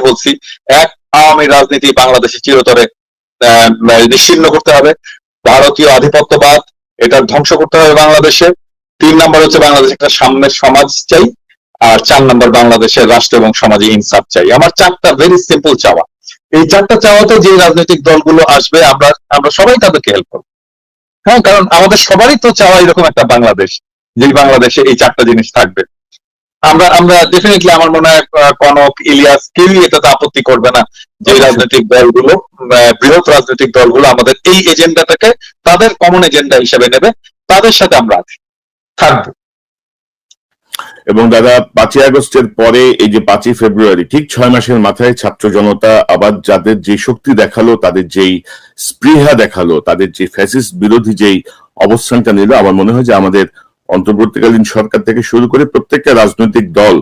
বলছি। এক, আওয়ামী রাজনীতি বাংলাদেশে চিরতরে নিশ্চিহ্ন করতে হবে। ভারতীয় আধিপত্যবাদ এটা ধ্বংস করতে হবে বাংলাদেশে। 3 নাম্বার হচ্ছে বাংলাদেশে একটা সাম্যের সমাজ চাই। আর 4 নাম্বার বাংলাদেশের রাষ্ট্র এবং সমাজে ইনসাফ চাই। আমার 4টা ভেরি সিম্পল চাওয়া। এই 4টা চাওয়াতে যে রাজনৈতিক দলগুলো আসবে আমরা সবাই তাদেরকে হেল্প করবো। হ্যাঁ, কারণ আমাদের সবারই তো চাওয়া এরকম একটা বাংলাদেশ, যে বাংলাদেশে এই 4টা জিনিস থাকবে। আমরা ডেফিনেটলি, আমার মনে হয় কনক, ইলিয়াস কেউই এটাতে আপত্তি করবে না যে রাজনৈতিক দলগুলো, বৃহৎ রাজনৈতিক দলগুলো আমাদের এই এজেন্ডাটাকে তাদের কমন এজেন্ডা হিসেবে নেবে, তাদের সাথে আমরা থাকবো। এবং দাদা 5ই আগস্টের পরে এই যে 5ই ফেব্রুয়ারি, ঠিক 6 মাসের মাথায় ছাত্র জনতা আবার যাদের যে শক্তি দেখালো, তাদের যেই স্পৃহা দেখালো, তাদের যে ফ্যাসিস্ট বিরোধী যেই অবস্থানটা নিল, আমার মনে হয় যে আমাদের অন্তর্বর্তীকালীন সরকার থেকে শুরু করে প্রত্যেকটা রাজনৈতিক দল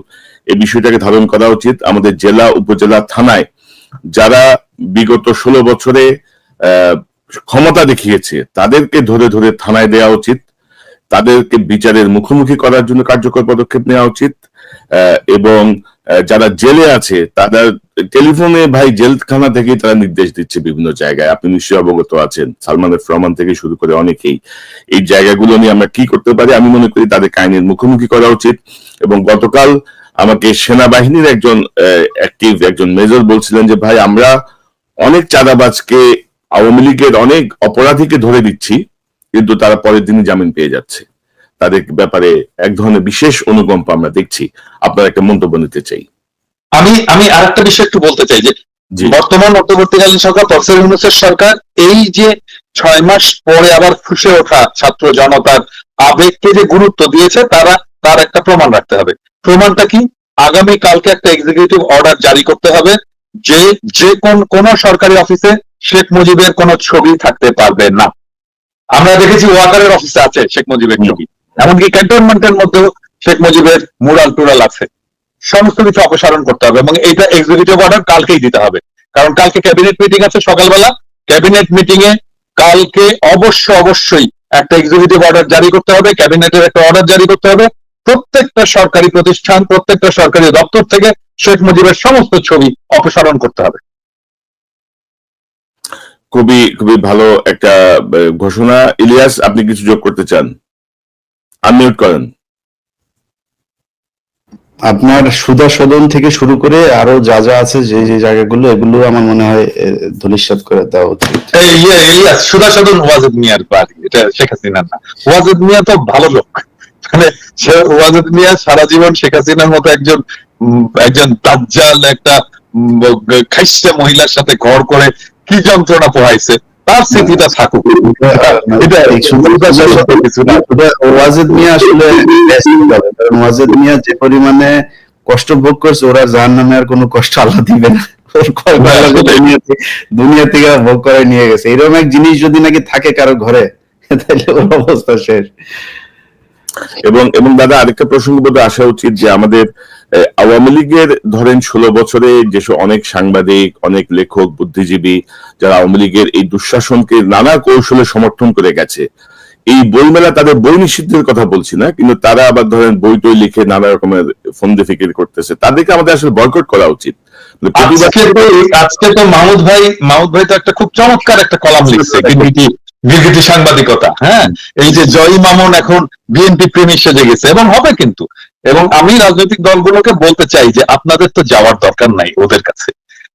এই বিষয়টাকে ধারণ করা উচিত। আমাদের জেলা, উপজেলা, থানায় যারা বিগত 16 বছরে ক্ষমতা দেখিয়েছে তাদেরকে ধরে ধরে থানায় দেওয়া উচিত, তাদেরকে বিচারের মুখোমুখি করার জন্য কার্যকর পদক্ষেপ নেওয়া উচিত। এবং যারা জেলে আছে তারা টেলিফোনে ভাই জেলখানা থেকে তারা নির্দেশ দিচ্ছে বিভিন্ন জায়গায়, আপনি নিশ্চয়ই অবগত আছেন, সালমান এফ রহমান থেকে শুরু করে অনেকেই। এই জায়গাগুলো নিয়ে আমরা কি করতে পারি? আমি মনে করি তাদের আইনের মুখোমুখি করা উচিত। এবং গতকাল আমাকে সেনাবাহিনীর একজন মেজর বলছিলেন যে ভাই আমরা অনেক চাঁদাবাজকে, আওয়ামী লীগের অনেক অপরাধীকে ধরে দিচ্ছি, কিন্তু তারা পরের দিনই জামিন পেয়ে যাচ্ছে। তাদের ব্যাপারে এক ধরনের বিশেষ অনুকম্পা আমরা দেখছি। আপনার একটা মন্তব্য নিতে চাই। আমি আরেকটা বিষয় একটু বলতে চাই যে বর্তমান অন্তর্বর্তীকালীন সরকার, প্রফেসর ইউনূসের সরকার, এই যে 6 মাস পরে আবার ফুঁসে ওঠা ছাত্র জনতার আবেগকে যে গুরুত্ব দিয়েছে, তার একটা প্রমাণ রাখতে হবে। প্রমাণটা কি? আগামী কালকে একটা এক্সিকিউটিভ অর্ডার জারি করতে হবে যে কোন সরকারি অফিসে শেখ মুজিবের কোন ছবি থাকতে পারবে না। আমরা দেখেছি ওয়াকারের অফিসে আছে শেখ মুজিবের ছবি, এমনকি ক্যান্টনমেন্টের মধ্যেও শেখ মুজিবের মুরাল টুরাল আছে। সমস্ত কিছু অপসারণ করতে হবে এবং এটা এক্সিকিউটিভ অর্ডার কালকেই দিতে হবে, কারণ কালকে ক্যাবিনেট মিটিং আছে সকালবেলা। ক্যাবিনেট মিটিং এ কালকে অবশ্যই একটা এক্সিকিউটিভ অর্ডার জারি করতে হবে, ক্যাবিনেটের একটা অর্ডার জারি করতে হবে। প্রত্যেকটা সরকারি প্রতিষ্ঠান, প্রত্যেকটা সরকারি দপ্তর থেকে শেখ মুজিবের সমস্ত ছবি অপসারণ করতে হবে। খুবই খুবই ভালো একটা ঘোষণা। ইলিয়াস, আপনি কিছু যোগ করতে চান? আনমিউট করেন। আপনার সুধা সদন থেকে শুরু করে আরো যা যা আছে, যে জায়গাগুলো, এগুলো আমার মনে হয় ধূলিসাৎ করে দেওয়া উচিত। সুধা সদন ওয়াজেদ মিয়ার বাড়ি, এটা শেখ হাসিনার না। ওয়াজেদ মিয়া তো ভালো লোক, মানে ওয়াজেদ মিয়া সারা জীবন শেখ হাসিনার মতো একজন দাজ্জাল, একটা খাইস্টা মহিলার সাথে ঘর করে কি যন্ত্রণা পোহাইছে, তার স্মৃতিটা থাকুক। ওয়াজেদ মিয়া আসলে ওয়াজেদ মিয়া যে পরিমাণে কষ্ট ভোগ করছে, ওরা জাহান্নামে আর কোনো কষ্ট আল্লাহ দিবে না। দুনিয়া থেকে ভোগ করে নিয়ে গেছে। এরকম এক জিনিস যদি নাকি থাকে কারো ঘরে, তাহলে ওর অবস্থা শেষ। এবং দাদা, আরেকটা প্রসঙ্গ বোধহয় আসা উচিত যে আমাদের আওয়ামী লীগের ধরেন 16 বছরে যেসব অনেক সাংবাদিক, অনেক লেখক, বুদ্ধিজীবী যারা আওয়ামী লীগের এই দুঃশাসনকে নানা কৌশলে সমর্থন করে গেছে, এই বইমেলা, তাদের বই নিষিদ্ধের কথা বলছি না, কিন্তু তারা আবার ধরেন বই টই লিখে নানা রকমের ফন্দি ফিকির করতেছে, তাদেরকে আমাদের আসলে বয়কট করা উচিত। আজকে তো মাহমুদ ভাই তো একটা খুব চমৎকার একটা কলাম লিখছে, গিরগিটি সাংবাদিকতা। হ্যাঁ, এই যে জয় মামুন এখন বিএনপি প্রেমী সেজে গেছে, এবং হবে কিন্তু। এবং আমি রাজনৈতিক দলগুলোকে বলতে চাই যে আপনাদের তো যাওয়ার দরকার নাই ওদের কাছে।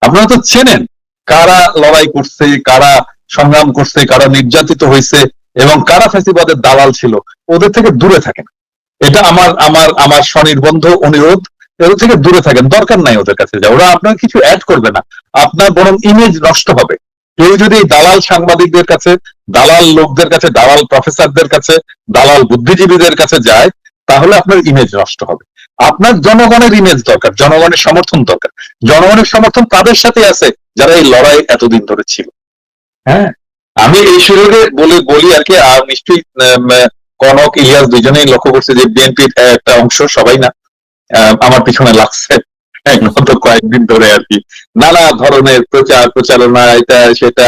আপনারা তো চেনেন কারা লড়াই করছে, কারা সংগ্রাম করছে, কারা নির্যাতিত হয়েছে এবং কারা ফ্যাসিবাদের দালাল ছিল। ওদের থেকে দূরে থাকেন, এটা আমার স্বনির্বন্ধ অনুরোধ। ওদের থেকে দূরে থাকেন, দরকার নাই ওদের কাছে যাওয়া। ওরা আপনার কিছু অ্যাড করবে না, আপনার বরং ইমেজ নষ্ট হবে। কেউ যদি দালাল সাংবাদিকদের কাছে, দালাল লোকদের কাছে, দালাল প্রফেসরদের কাছে, দালাল বুদ্ধিজীবীদের কাছে যায়, তাহলে আপনার ইমেজ নষ্ট হবে। আপনার জনগণের ইমেজ দরকার, জনগণের সমর্থন দরকার। জনগণের সমর্থন তাদের সাথে আছে যারা এই লড়াই এতদিন ধরে ছিল। হ্যাঁ, আমি এই সুযোগে বলি আর কি। আর নিশ্চয়ই কনক, ইলিয়াস দুজনেই লক্ষ্য করছে যে বিএনপির একটা অংশ, সবাই না, আমার পিছনে লাগছে গত কয়েকদিন ধরে আর কি, নানা ধরনের প্রচারণা, এটা সেটা,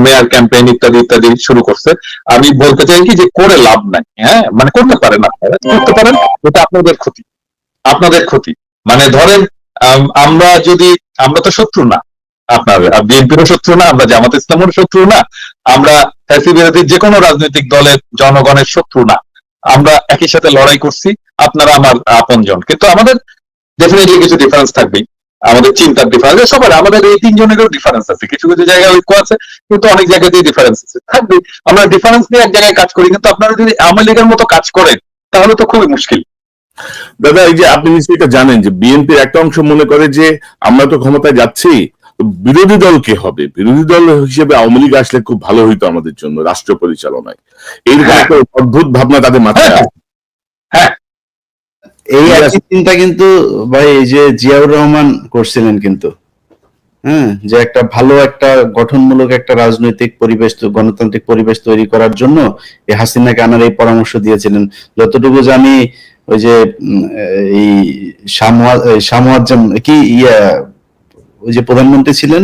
মেয়ার ক্যাম্পেইন ইত্যাদি শুরু করছে। আমি বলতে চাই কি যে করে লাভ নাই। হ্যাঁ, মানে করতে পারেন, আপনারা করতে পারেন, এটা আপনাদের ক্ষতি। মানে ধরেন আমরা তো শত্রু না, আপনার বিএনপিরও শত্রু না, আমরা জামাত ইসলামের শত্রু না, আমরা ফ্যাসি বিরোধী যে কোনো রাজনৈতিক দলের জনগণের শত্রু না। আমরা একই সাথে লড়াই করছি, আপনারা আমার আপনজন। কিন্তু আমাদের ডেফিনেটলি কিছু ডিফারেন্স থাকবেই, আমাদের চিন্তার ডিফারেন্স, সবার আমাদের এই তিনজনেরও ডিফারেন্স আছে। কিছু কিছু জায়গায় ঐক্য আছে, কিন্তু অনেক জায়গাতেই ডিফারেন্স আছে, থাকবে। আমরা ডিফারেন্স নিয়ে এক জায়গায় কাজ করি, কিন্তু আপনারা যদি আওয়ামী লীগের মতো কাজ করেন তাহলে তো খুবই মুশকিল। দাদা, এই যে আপনি নিশ্চয়ই এটা জানেন যে বিএনপির একটা অংশ মনে করে যে আমরা তো ক্ষমতায় যাচ্ছি, বিরোধী দল কে হবে, বিরোধী দল হিসেবে আওয়ামী লীগ আসলে খুব ভালো হইতো আমাদের জন্য রাষ্ট্র পরিচালনায়। এইরকম একটা অদ্ভুত ভাবনা তাদের মাথায় আছে। হ্যাঁ, এই একই চিন্তা কিন্তু ভাই এই যে জিয়াউর রহমান করছিলেন কিন্তু। হ্যাঁ, যে একটা ভালো একটা গঠনমূলক একটা রাজনৈতিক পরিবেশ, গণতান্ত্রিক পরিবেশ তৈরি করার জন্য এই হাসিনাকে আনার এই পরামর্শ দিয়েছিলেন। যতটুকু জানি ওই যে এই শামওয়াজ্জাম কি ওই যে প্রধানমন্ত্রী ছিলেন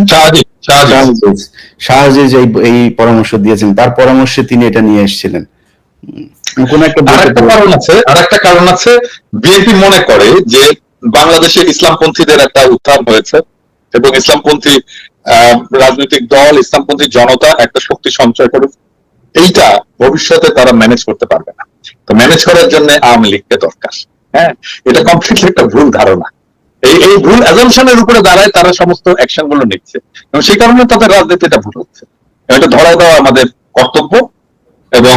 শাহজিজ এই পরামর্শ দিয়েছেন, তার পরামর্শে তিনি এটা নিয়ে এসেছিলেন। আরেকটা কারণ আছে, বিএনপি মনে করে যে বাংলাদেশে ইসলামপন্থীদের একটা উত্থান হয়েছে এবং ইসলামপন্থী রাজনৈতিক দল, ইসলামপন্থী জনতা একটা শক্তি সঞ্চয় করেছে। এইটা ভবিষ্যতে তারা ম্যানেজ করতে পারবে না। তো ম্যানেজ করার জন্য আওয়ামী লীগকে দরকার। হ্যাঁ, এটা কমপ্লিটলি একটা ভুল ধারণা। এই ভুল অ্যাজাম্পশনের উপরে দাঁড়ায় তারা সমস্ত অ্যাকশন গুলো নিচ্ছে এবং সেই কারণে তাদের রাজনীতিটা ভুল হচ্ছে। এটা ধরাই দেওয়া আমাদের কর্তব্য এবং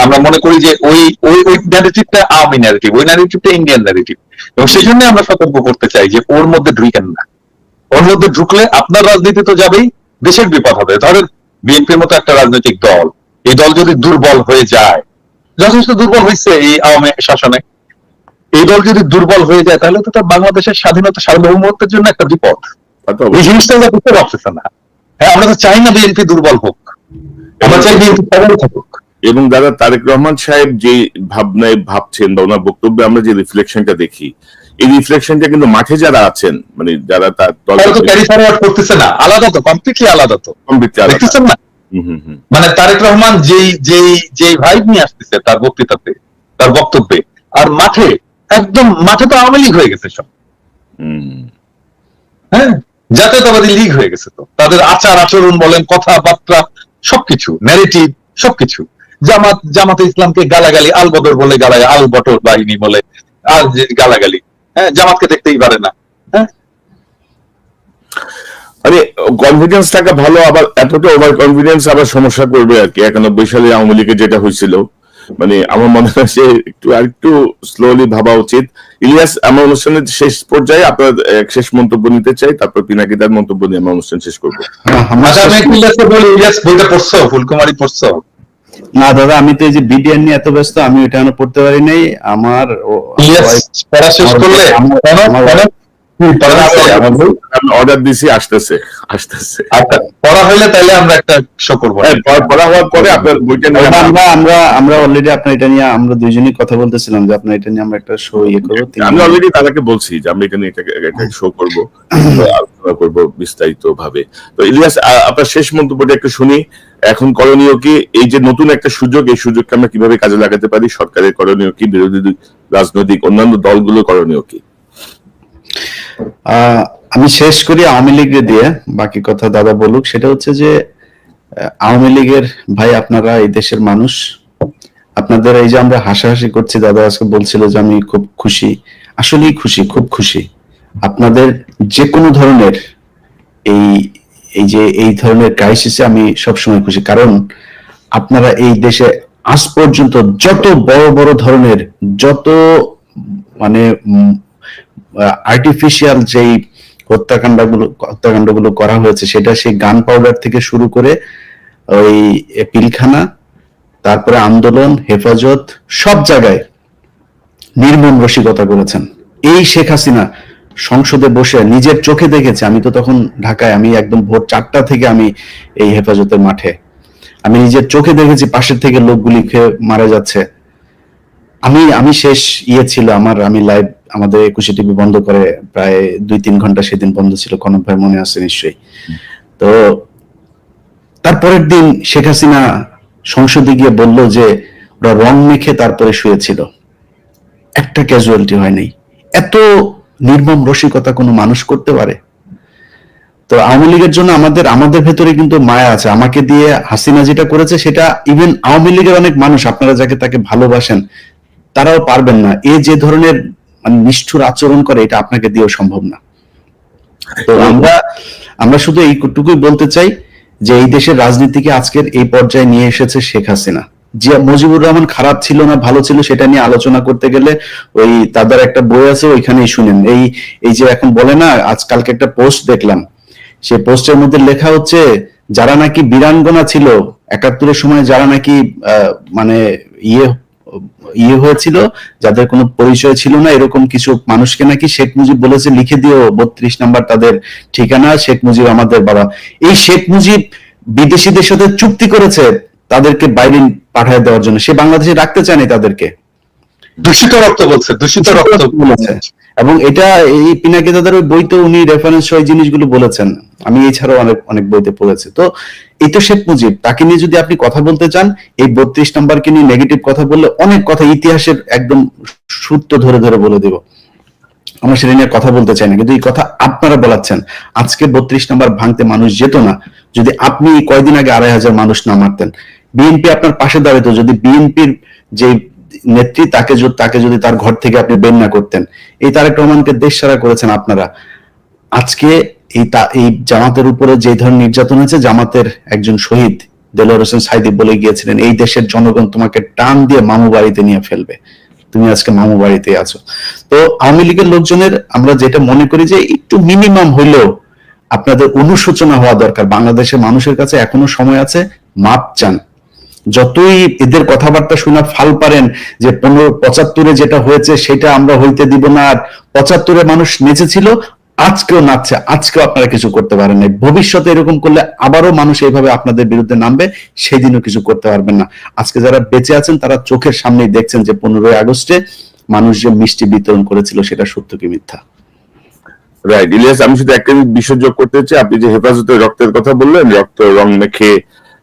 আমরা মনে করি যে ওই ওই ওই ন্যারেটিভটা আওয়ামী ন্যারেটিভ, ওই ন্যারেটিভটা ইন্ডিয়ান ন্যারেটিভ এবং সেই জন্য আমরা সতর্ক করতে চাই যে ওর মধ্যে ঢুকেন না। ওর মধ্যে ঢুকলে আপনার রাজনীতি তো যাবেই, দেশের বিপদ হবে। ধরেন বিএনপির মতো একটা রাজনৈতিক দল, এই দল যদি দুর্বল হয়ে যায়, যথেষ্ট দুর্বল হয়েছে এই আওয়ামী শাসনে, এই দল যদি দুর্বল হয়ে যায় তাহলে তো তার বাংলাদেশের স্বাধীনতা সার্বভৌমত্বের জন্য একটা বিপদ। এই জিনিসটা আমরা বুঝতে পারতেছে না। হ্যাঁ, আমরা তো চাই না বিএনপি দুর্বল হোক, আমরা চাই বিএনপি সবল থাকুক। এবং দাদা তারেক রহমান সাহেব যে ভাবনায় ভাবছেন বা ওনার বক্তব্যে আমরা যে রিফ্লেকশনটা দেখি, এই রিফ্লেকশনটা কিন্তু মাঠে যারা আছেন, মানে যারা তার দল ক্যারি ফরওয়ার্ড করতেছে না, আলাদা তো, কমপ্লিটলি আলাদা তো, দেখতেছেন না? মানে তারেক রহমান যেই ভাইব নিয়ে আসতেছে তার বক্তৃতাতে, তার বক্তব্যে, আর মাঠে একদম মাঠে তো আওয়ামী লীগ হয়ে গেছে সব। হ্যাঁ, জাতীয়তাবাদী লীগ হয়ে গেছে। তো তাদের আচার আচরণ বলেন, কথাবার্তা, সবকিছু, ন্যারেটিভ, সবকিছু। জামাতে ইসলামকে গালাগালি, আল বদর বলে গালাগালি, আল বটর বাহিনী বলে আর গালাগালি। হ্যাঁ, জামাতকে দেখতেই পারে না। হ্যাঁ, মানে কনফিডেন্স থাকা ভালো, আবার এতটা ওভার কনফিডেন্স আবার সমস্যা করবে আর কি। 91 সালে আওয়ামী লীগের যেটা হয়েছিল, মানে আমার মনে হয় যে একটু স্লোলি ভাবা উচিত। ইলিয়াস, আমার অনুষ্ঠানের শেষ পর্যায়ে আপনার শেষ মন্তব্য নিতে চাই, তারপর পিনাকি তার মন্তব্য নিয়ে আমার অনুষ্ঠান শেষ করবো। ইলিয়াস বইটা পড়ছো? ফুলকুমারী পড়ছো? না দাদা, আমি তো এই যে বিডিএন নিয়ে এত ব্যস্ত, আমি ওইটা এখনো পড়তে পারি নাই। আমার পড়া শেষ করলে অর্ডার দিছি, আসতেছে। আচ্ছা, পড়া হইলে তাহলে আমরা একটা শো করবো। পড়া হওয়ার পরে আপনার বইটা নিয়ে আমরা অলরেডি আপনার এটা নিয়ে আমরা দুইজনই কথা বলতেছিলাম যে আপনার এটা নিয়ে আমরা একটা শো করবো। আমি অলরেডি তাদেরকে বলছি যে আমরা এটা নিয়ে একটা শো করবো, আলোচনা করবো বিস্তারিত ভাবে। তো ইলিয়াস, আপনার শেষ মন্তব্যটা একটু শুনি। এখন করণীয় কি? এই যে নতুন একটা সুযোগ, এই সুযোগকে আমরা কিভাবে কাজে লাগাতে পারি? সরকারের করণীয় কি? বিরোধী রাজনৈতিক অন্যান্য দলগুলো করণীয় কি? আমি শেষ করি আওয়ামী লীগের দিয়ে, বাকি কথা দাদা বলুক। সেটা হচ্ছে যে আওয়ামী লীগের ভাই, আপনারা এই দেশের মানুষ, আপনাদের এই যে আমরা হাসাহাসি করছি, দাদা আজকে বলছিল যে আমি খুব খুশি, আসলেই খুশি, খুব খুশি। আপনাদের যে কোনো ধরনের এই ধরনের ক্রাইসিসে আমি সবসময় খুশি, কারণ আপনারা এই দেশে আজ পর্যন্ত যত বড় বড় ধরনের, যত মানে আর্টিফিশিয়াল যেই হত্যাকাণ্ডগুলো করা হয়েছে, সেটা সেই গান পাউডার থেকে শুরু করে ওই পিলখানা, তারপরে আন্দোলন, হেফাজত, সব জায়গায় নির্মম রসিকতা করেছেন। এই শেখ হাসিনা সংসদে বসে নিজের চোখে দেখেছে, আমি তো তখন ঢাকায়, আমি একদম ভোর 4টা থেকে আমি এই হেফাজতের মাঠে, আমি নিজের চোখে দেখেছি পাশের থেকে লোকগুলি খেয়ে মারা যাচ্ছে। আমি শেষ ছিল আমি লাইভ, আমাদের 21 টিভি বন্ধ করে প্রায় 2-3 ঘন্টা সেদিন বন্ধ ছিল, কনক ভাই মনে আছে নিশ্চয়ই। তো তারপরের দিন শেখ হাসিনা সংসদে গিয়ে বলল যে ওরা রং মেখে তারপরে শুয়েছিল, একটা ক্যাজুয়ালিটি হয় নাই। এত নির্মম রসিকতা কোনো মানুষ করতে পারে? তো আওয়ামী লীগের জন্য আমাদের ভেতরে কিন্তু মায়া আছে। আমাকে দিয়ে হাসিনা যেটা করেছে, সেটা ইভেন আওয়ামী লীগের অনেক মানুষ, আপনারা যাকে তাকে ভালোবাসেন, তারাও পারবেন না। যে ধরনের মানে নিষ্ঠুর আচরণ করে, এটা আপনাকে দিয়েও সম্ভব না। তো আমরা শুধু এইটুকুই বলতে চাই যে এই দেশের রাজনীতিকে আজকের এই পর্যায়ে নিয়ে এসেছে শেখ হাসিনা। যে মুজিবুর রহমান খারাপ ছিল না ভালো ছিল, সেটা নিয়ে আলোচনা করতে গেলে ওই তাদের একটা বই আছে, ওইখানেই শুনেন। এই যে এখন বলে না, আজকালকে একটা পোস্ট দেখলাম, সেই পোস্টের মধ্যে লেখা হচ্ছে যারা নাকি বীরাঙ্গনা ছিল 71-এর সময়, যারা নাকি মানে ইয়ে হয়েছিল, যাদের কোনো পরিচয় ছিল না, এরকম কিছু মানুষকে নাকি শেখ মুজিব বলেছে লিখে দিও 32 নাম্বার তাদের ঠিকানা, শেখ মুজিব আমাদের বাবা। এই শেখ মুজিব বিদেশিদের সাথে চুক্তি করেছে তাদেরকে বাইরে পাঠিয়ে দেওয়ার জন্য, সে বাংলাদেশে রাখতে চায়নি তাদেরকে। দূষিত রক্ত বলছে, দূষিত রক্ত বলেছে। এবং এটা এই পিনাকি দাদার ওই বইতে উনি রেফারেন্স সহ জিনিসগুলো বলেছেন, আমি এছাড়াও অনেক বইতে পড়েছি। তো এই তো শেখ মুজিব, তাকে নিয়ে যদি আপনি কথা বলতে চান, এই 32 নাম্বারকে নিয়ে নেগেটিভ কথা বললে অনেক কথা, ইতিহাসের একদম সূত্র ধরে ধরে বলে দেব। আমরা সেটা নিয়ে কথা বলতে চাই না, কিন্তু এই কথা আপনারা বলাচ্ছেন। আজকে 32 নম্বর ভাঙতে মানুষ যেত না যদি আপনি কয়দিন আগে 2,500 মানুষ না মারতেন। বিএনপি আপনার পাশে দাঁড়াতো যদি বিএনপির যে নেত্রী তাকে যদি তার ঘর থেকে আপনি বের না করতেন। এই তারেক রহমানকে দেশ ছাড়া করেছেন আপনারা। আজকে এই জামাতের উপরে যে ধরনের নির্যাতন হয়েছে, জামাতের একজন শহীদ দেলোয়ার হোসেন সাইদি বলে গিয়েছিলেন, এই দেশের জনগণ তোমাকে টান দিয়ে মামু বাড়িতে নিয়ে ফেলবে, তুমি আজকে মামু বাড়িতে আছো। তো আওয়ামী লীগের লোকজনের আমরা যেটা মনে করি যে একটু মিনিমাম হইলেও আপনাদের অনুশোচনা হওয়া দরকার। বাংলাদেশের মানুষের কাছে এখনো সময় আছে, মাপ চান। যতই এদের কথাবার্তা শোনা ফাল পারেন যে 75-এ যেটা হয়েছে সেটা আমরা হইতে দিব না, আর 75-এ মানুষ নেচেছিল, আজকেও নাচছে, আজকেও আপনারা কিছু করতে পারেন না। ভবিষ্যতে এরকম করলে আবারও মানুষ এইভাবে আপনাদের বিরুদ্ধে নামবে, সেই দিনও কিছু করতে পারবেন না। আজকে যারা বেঁচে আছেন তারা চোখের সামনেই দেখছেন যে 15ই আগস্টে মানুষ যে মিষ্টি বিতরণ করেছিল সেটা সত্য কি মিথ্যা। রাইট ইলিয়াস, আমি শুধু একটা বিষয় যোগ করতে চাই। আপনি যে হেফাজতে রক্তের কথা বললেন, রক্ত রং মেখে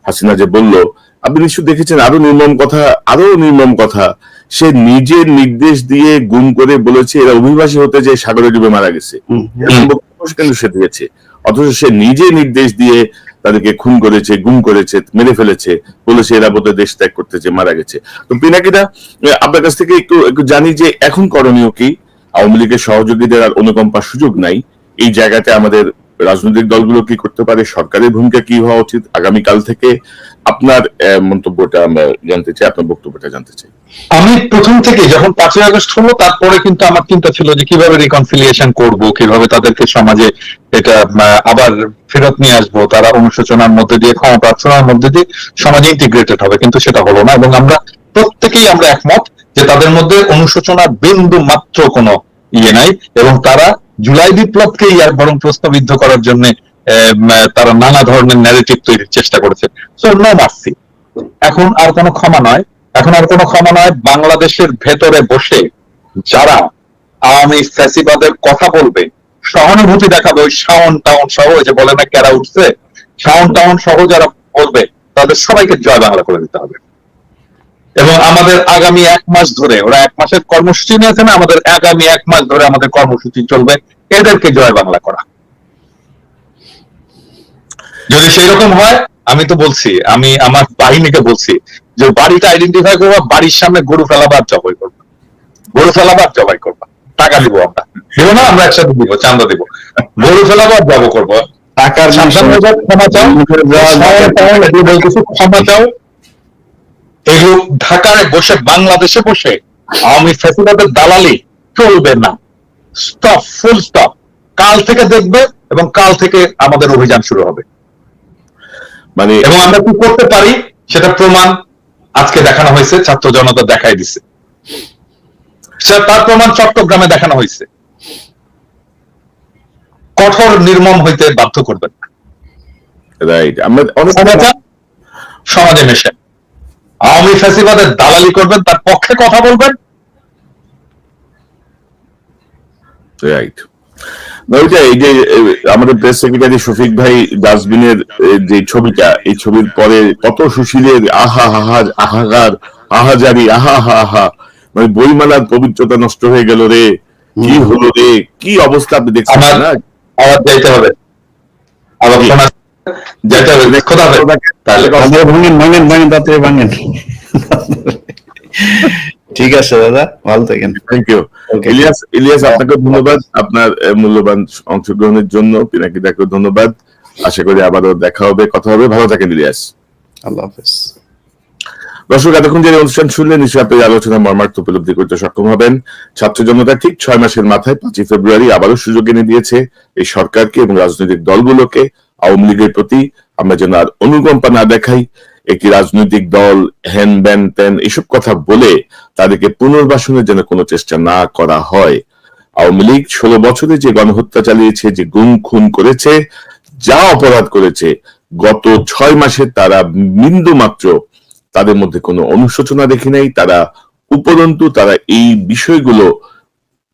হাসিনা যে বললো, আপনি নিশ্চয় দেখেছেন আরো নির্মম কথা। সে নিজের নির্দেশ দিয়ে গুম করে বলেছে এরা অভিবাসী হতে যে সাগরে ডুবে মারা গেছে, কিন্তু সে দিয়েছে। অথচ সে নিজে নির্দেশ দিয়ে তাদেরকে খুন করেছে, গুম করেছে, মেরে ফেলেছে, বলেছে এরা বোধহয় দেশ ত্যাগ করতে যে মারা গেছে। তো পিনাকিদা, আপনার কাছ থেকে একটু জানি যে এখন করণীয় কি? আওয়ামী লীগের সহযোগীদের আর অনুকম্পার সুযোগ নাই, এই জায়গাতে আমাদের রাজনৈতিক দলগুলো কি করতে পারে, সরকারের ভূমিকা কি হওয়া উচিত আগামীকাল থেকে? আপনার মন্তব্যটা আমরা জানতে চাই, আপনার বক্তব্যটা জানতে চাই। আমি প্রথম থেকে যখন 5ই আগস্ট হলো তারপরে কিন্তু আমার চিন্তা ছিল যে কিভাবে রিকনসিলিয়েশন করব, কিভাবে তাদেরকে সমাজে এটা আবার ফেরত নিয়ে আসবো, তারা অনুশোচনার মধ্যে দিয়ে, ক্ষমা প্রার্থনার মধ্যে দিয়ে সমাজে ইন্টিগ্রেটেড হবে, কিন্তু সেটা হলো না। এবং আমরা প্রত্যেকেই আমরা একমত যে তাদের মধ্যে অনুশোচনার বিন্দু মাত্র কোনো ইয়ে নাই, এবং তারা জুলাই বিপ্লবকেই আর বরং প্রশ্নবিদ্ধ করার জন্য তারা নানা ধরনের ন্যারেটিভ তৈরির চেষ্টা করেছে। সো নো মার্সি, এখন আর কোনো ক্ষমা নয়, এখন আর কোনো ক্ষমা নয়। বাংলাদেশের ভেতরে বসে যারা আওয়ামী ফ্যাসিবাদের কথা বলবে, সহানুভূতি দেখাবে, ওই শাওন টাউন সহ, যে বলে না কেরা উঠছে, শাওন টাউন সহ যারা বলবে তাদের সবাইকে জয় বাংলা করে দিতে হবে। এবং আমাদের আগামী 1 মাস ধরে, ওরা 1 মাসের কর্মসূচি নিয়েছে না, আমাদের আগামী 1 মাস ধরে আমাদের কর্মসূচি চলবে এদেরকে জয় বাংলা করা। যদি সেই রকম হয়, আমি তো বলছি, আমি আমার বাহিনীকে বলছি যে বাড়িটা আইডেন্টিফাই করবা, বাড়ির সামনে গরু ফেলাবার জবাই করবা, গরু ফেলাবার জবাই করবা, টাকা দিব, আমরা দিব না, আমরা একসাথে দিব, চান্দা দিব, গরু ফেলাবার জব করবো, টাকার ক্ষমা চাও, ক্ষমা চাও। এগুলো ঢাকায় বসে, বাংলাদেশে বসে আওয়ামী ফ্যাসিবাদের দালালি চলবে না। Stop, full stop. কাল থেকে দেখবে এবং কাল থেকে আমাদের অভিযান শুরু হবে। মানে এবং আমরা কি করতে পারি সেটা প্রমাণ আজকে দেখানো হয়েছে, ছাত্র জনতা দেখাই দিচ্ছে, তার প্রমাণ চট্টগ্রামে দেখানো হয়েছে। কঠোর নির্মম হইতে বাধ্য করবেন না। রাইট, আমরা অনেক সমাজে মেশে আওয়ামী ফ্যাসিবাদের দালালি করবেন, তার পক্ষে কথা বলবেন। রাইট, এই যে আমাদের প্রেস সেক্রেটারি শফিক ভাই ডাস্টবিনের যে ছবিটা, এই ছবির পরে কত সুশীলের আহা হাহার আহাকার, আহাজারি, আহা হা হা, মানে বইমেলার পবিত্রতা নষ্ট হয়ে গেল রে, কি হলো রে, কি অবস্থা আপনি দেখছেন না? আবার যাইতে হবে, আবার যেতে হবে, খোদা হবে, তাহলে ভাঙেন তাতে ভাঙেন। ঠিক আছে দাদা, ভালো থাকেন। থ্যাংক ইউ ইলিয়াস, আপনাকে ধন্যবাদ আপনার মূল্যবান অংশগ্রহণের জন্য। পিনাকিদাকে ধন্যবাদ। আশা করি আবারও দেখা হবে, কথা হবে। ভালো থাকেন ইলিয়াস। আল্লাহ হাফেজ। দর্শক, এতক্ষণ যে অনুষ্ঠান শুনলেন, নিশ্চয়ই আপনি আলোচনা মর্মার্থ উপলব্ধি করতে সক্ষম হবেন। ছাত্র জনতা ঠিক 6 মাসের মাথায় 5 ফেব্রুয়ারি আবারও সুযোগ এনে দিয়েছে এই সরকারকে এবং রাজনৈতিক দলগুলোকে। আওয়ামী লীগের প্রতি আমরা যেন আর অনুকম্পা না দেখাই, একটি রাজনৈতিক দল হ্যান ব্যান ত্যান এসব কথা বলে তাদেরকে পুনর্বাসনের জন্য কোনো চেষ্টা না করা হয়। আওয়ামী লীগ 16 বছরে যে গণহত্যা চালিয়েছে, যে গুম খুন করেছে, যা অপরাধ করেছে, গত 6 মাসে তারা বিন্দু মাত্র তাদের মধ্যে কোনো অনুশোচনা দেখি নাই। তারা উপরন্তু তারা এই বিষয়গুলো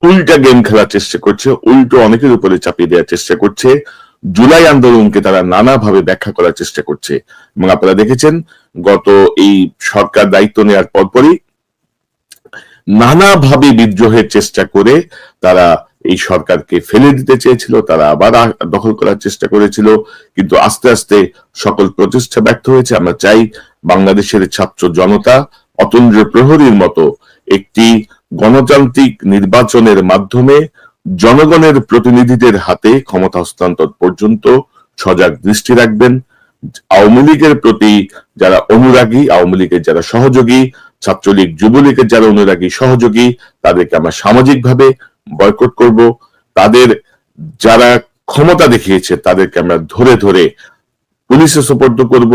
উল্টা গেম খেলার চেষ্টা করছে, উল্টো অনেকের উপরে চাপিয়ে দেওয়ার চেষ্টা করছে। জুলাই আন্দোলনকে তারা নানাভাবে ব্যাখ্যা করার চেষ্টা করছে। এবং আপনারা দেখেছেন গত এই সরকার দায়িত্ব নেওয়ার পরপরই নানাভাবে বিদ্রোহের চেষ্টা করে তারা এই সরকারকে ফেলে দিতে চেয়েছিল, তারা আবার দখল করার চেষ্টা করেছিল, কিন্তু আস্তে আস্তে সকল প্রচেষ্টা ব্যর্থ হয়েছে। আমরা চাই বাংলাদেশের ছাত্র জনতা অতন্দ্র প্রহরীর মতো একটি গণতান্ত্রিক নির্বাচনের মাধ্যমে জনগণের প্রতিনিধিদের হাতে ক্ষমতা হস্তান্তর পর্যন্ত সজাগ দৃষ্টি রাখবেন। আওয়ামী লীগের প্রতি যারা অনুরাগী, আওয়ামী লীগের যারা সহযোগী, ছাত্রলীগ যুবলীগের যারা অনুরাগী সহযোগী, তাদেরকে আমরা সামাজিকভাবে বয়কট করব। তাদের যারা ক্ষমতা দেখিয়েছে তাদেরকে আমরা ধরে ধরে পুলিশে সোপর্দ করব।